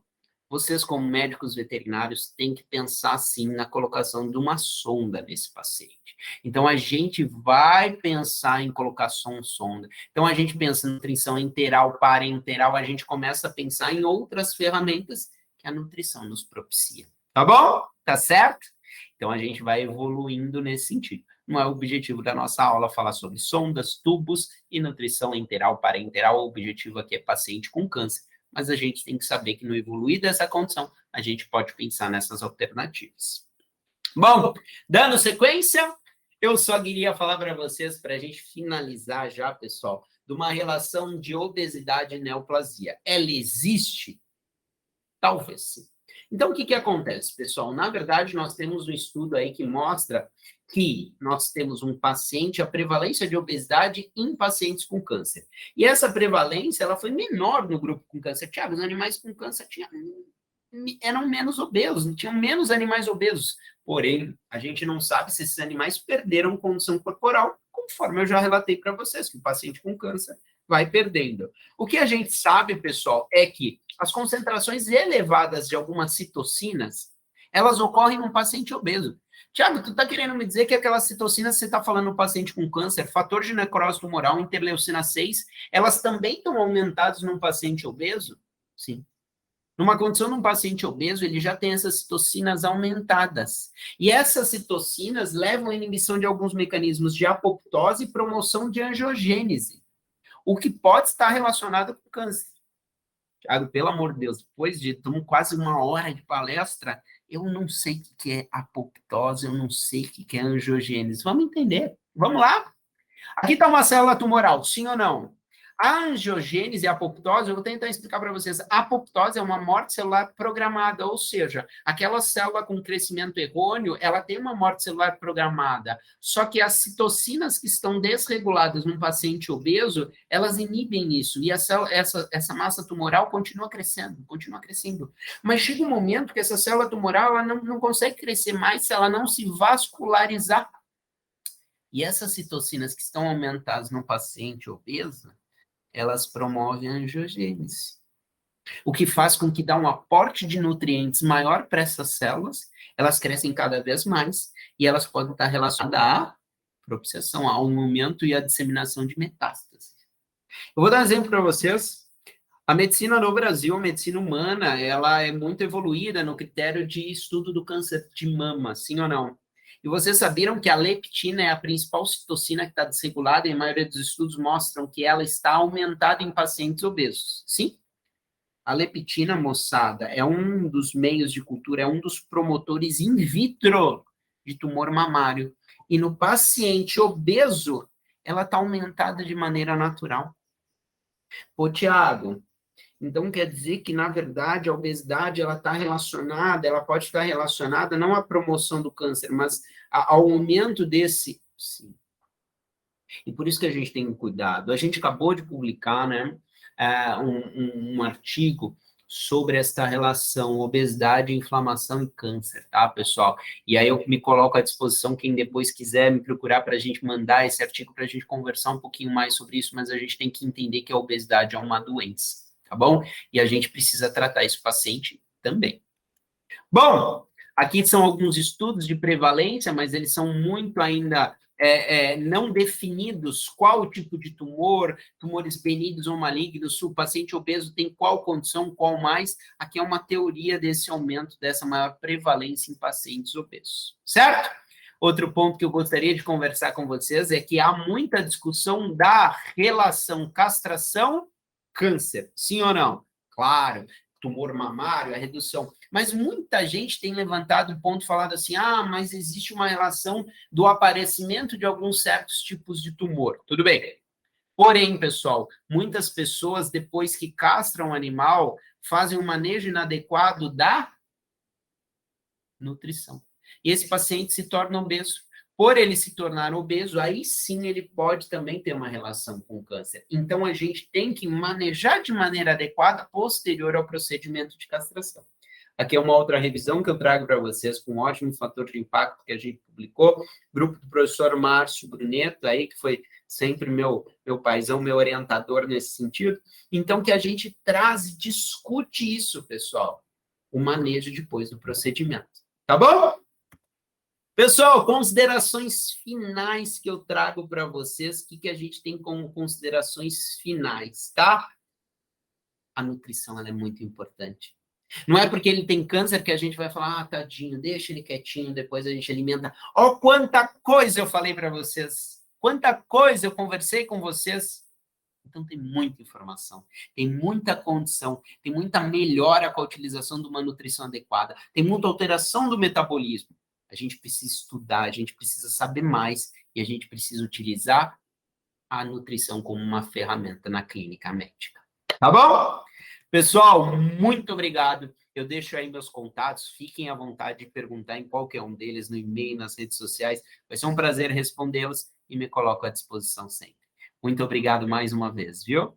Vocês, como médicos veterinários, têm que pensar, sim, na colocação de uma sonda nesse paciente. Então, a gente vai pensar em colocar sonda. Então, a gente pensa em nutrição enteral, parenteral, a gente começa a pensar em outras ferramentas que a nutrição nos propicia. Tá bom? Tá certo? Então, a gente vai evoluindo nesse sentido. Não é o objetivo da nossa aula falar sobre sondas, tubos e nutrição enteral, parenteral. O objetivo aqui é paciente com câncer, mas a gente tem que saber que no evoluir dessa condição, a gente pode pensar nessas alternativas. Bom, dando sequência, eu só queria falar para vocês, para a gente finalizar já, pessoal, de uma relação de obesidade e neoplasia. Ela existe? Talvez sim. Então, o que acontece, pessoal? Na verdade, nós temos um estudo aí que mostra que nós temos um paciente, a prevalência de obesidade em pacientes com câncer. E essa prevalência, ela foi menor no grupo com câncer. Tiago, os animais com câncer eram menos obesos, tinham menos animais obesos. Porém, a gente não sabe se esses animais perderam condição corporal, conforme eu já relatei para vocês, que o paciente com câncer vai perdendo. O que a gente sabe, pessoal, é que as concentrações elevadas de algumas citocinas, elas ocorrem num paciente obeso. Tiago, tu está querendo me dizer que aquelas citocinas, você está falando no paciente com câncer, fator de necrose tumoral, interleucina 6, elas também estão aumentadas num paciente obeso? Sim. Numa condição de um paciente obeso, ele já tem essas citocinas aumentadas. E essas citocinas levam à inibição de alguns mecanismos de apoptose e promoção de angiogênese, o que pode estar relacionado com câncer. Tiago, pelo amor de Deus, depois de quase uma hora de palestra, Eu não sei o que é apoptose, eu não sei o que é angiogênese. Vamos entender. Vamos lá? Aqui está uma célula tumoral, sim ou não? A angiogênese e a apoptose, eu vou tentar explicar para vocês. A apoptose é uma morte celular programada, ou seja, aquela célula com crescimento errôneo, ela tem uma morte celular programada. Só que as citocinas que estão desreguladas num paciente obeso, elas inibem isso. E essa massa tumoral continua crescendo, continua crescendo. Mas chega um momento que essa célula tumoral ela não consegue crescer mais se ela não se vascularizar. E essas citocinas que estão aumentadas no paciente obeso, elas promovem a angiogênese. O que faz com que dá um aporte de nutrientes maior para essas células, elas crescem cada vez mais, e elas podem estar relacionadas à propiciação, ao aumento e à disseminação de metástases. Eu vou dar um exemplo para vocês. A medicina no Brasil, a medicina humana, ela é muito evoluída no critério de estudo do câncer de mama, sim ou não? E vocês sabiam que a leptina é a principal citocina que está desregulada, e a maioria dos estudos mostram que ela está aumentada em pacientes obesos. Sim? A leptina, moçada, é um dos meios de cultura, é um dos promotores in vitro de tumor mamário. E no paciente obeso, ela está aumentada de maneira natural. Ô, Tiago, então quer dizer que, na verdade, a obesidade ela está relacionada, ela pode estar relacionada não à promoção do câncer, mas ao aumento desse. Sim. E por isso que a gente tem cuidado. A gente acabou de publicar, né, um artigo sobre esta relação obesidade, inflamação e câncer, tá, pessoal? E aí eu me coloco à disposição, quem depois quiser me procurar para a gente mandar esse artigo para a gente conversar um pouquinho mais sobre isso, mas a gente tem que entender que a obesidade é uma doença, tá bom? E a gente precisa tratar esse paciente também. Bom, aqui são alguns estudos de prevalência, mas eles são muito ainda não definidos qual o tipo de tumor, tumores benignos ou malignos, se o paciente obeso tem qual condição, qual mais. Aqui é uma teoria desse aumento, dessa maior prevalência em pacientes obesos, certo? Outro ponto que eu gostaria de conversar com vocês é que há muita discussão da relação castração-câncer, sim ou não? Claro, tumor mamário, a redução. Mas muita gente tem levantado o ponto, falado assim, mas existe uma relação do aparecimento de alguns certos tipos de tumor. Tudo bem. Porém, pessoal, muitas pessoas, depois que castram o animal, fazem um manejo inadequado da nutrição. E esse paciente se torna obeso. Por ele se tornar obeso, aí sim ele pode também ter uma relação com o câncer. Então, a gente tem que manejar de maneira adequada posterior ao procedimento de castração. Aqui é uma outra revisão que eu trago para vocês, com um ótimo fator de impacto que a gente publicou, grupo do professor Márcio Bruneto, aí, que foi sempre meu paizão, meu orientador nesse sentido. Então, que a gente traz e discute isso, pessoal, o manejo depois do procedimento. Tá bom? Pessoal, considerações finais que eu trago para vocês, o que a gente tem como considerações finais, tá? A nutrição, ela é muito importante. Não é porque ele tem câncer que a gente vai falar, tadinho, deixa ele quietinho, depois a gente alimenta. Ó, quanta coisa eu falei para vocês, quanta coisa eu conversei com vocês. Então, tem muita informação, tem muita condição, tem muita melhora com a utilização de uma nutrição adequada, tem muita alteração do metabolismo. A gente precisa estudar, a gente precisa saber mais e a gente precisa utilizar a nutrição como uma ferramenta na clínica médica. Tá bom? Pessoal, muito obrigado. Eu deixo aí meus contatos, fiquem à vontade de perguntar em qualquer um deles, no e-mail, nas redes sociais. Vai ser um prazer respondê-los e me coloco à disposição sempre. Muito obrigado mais uma vez, viu?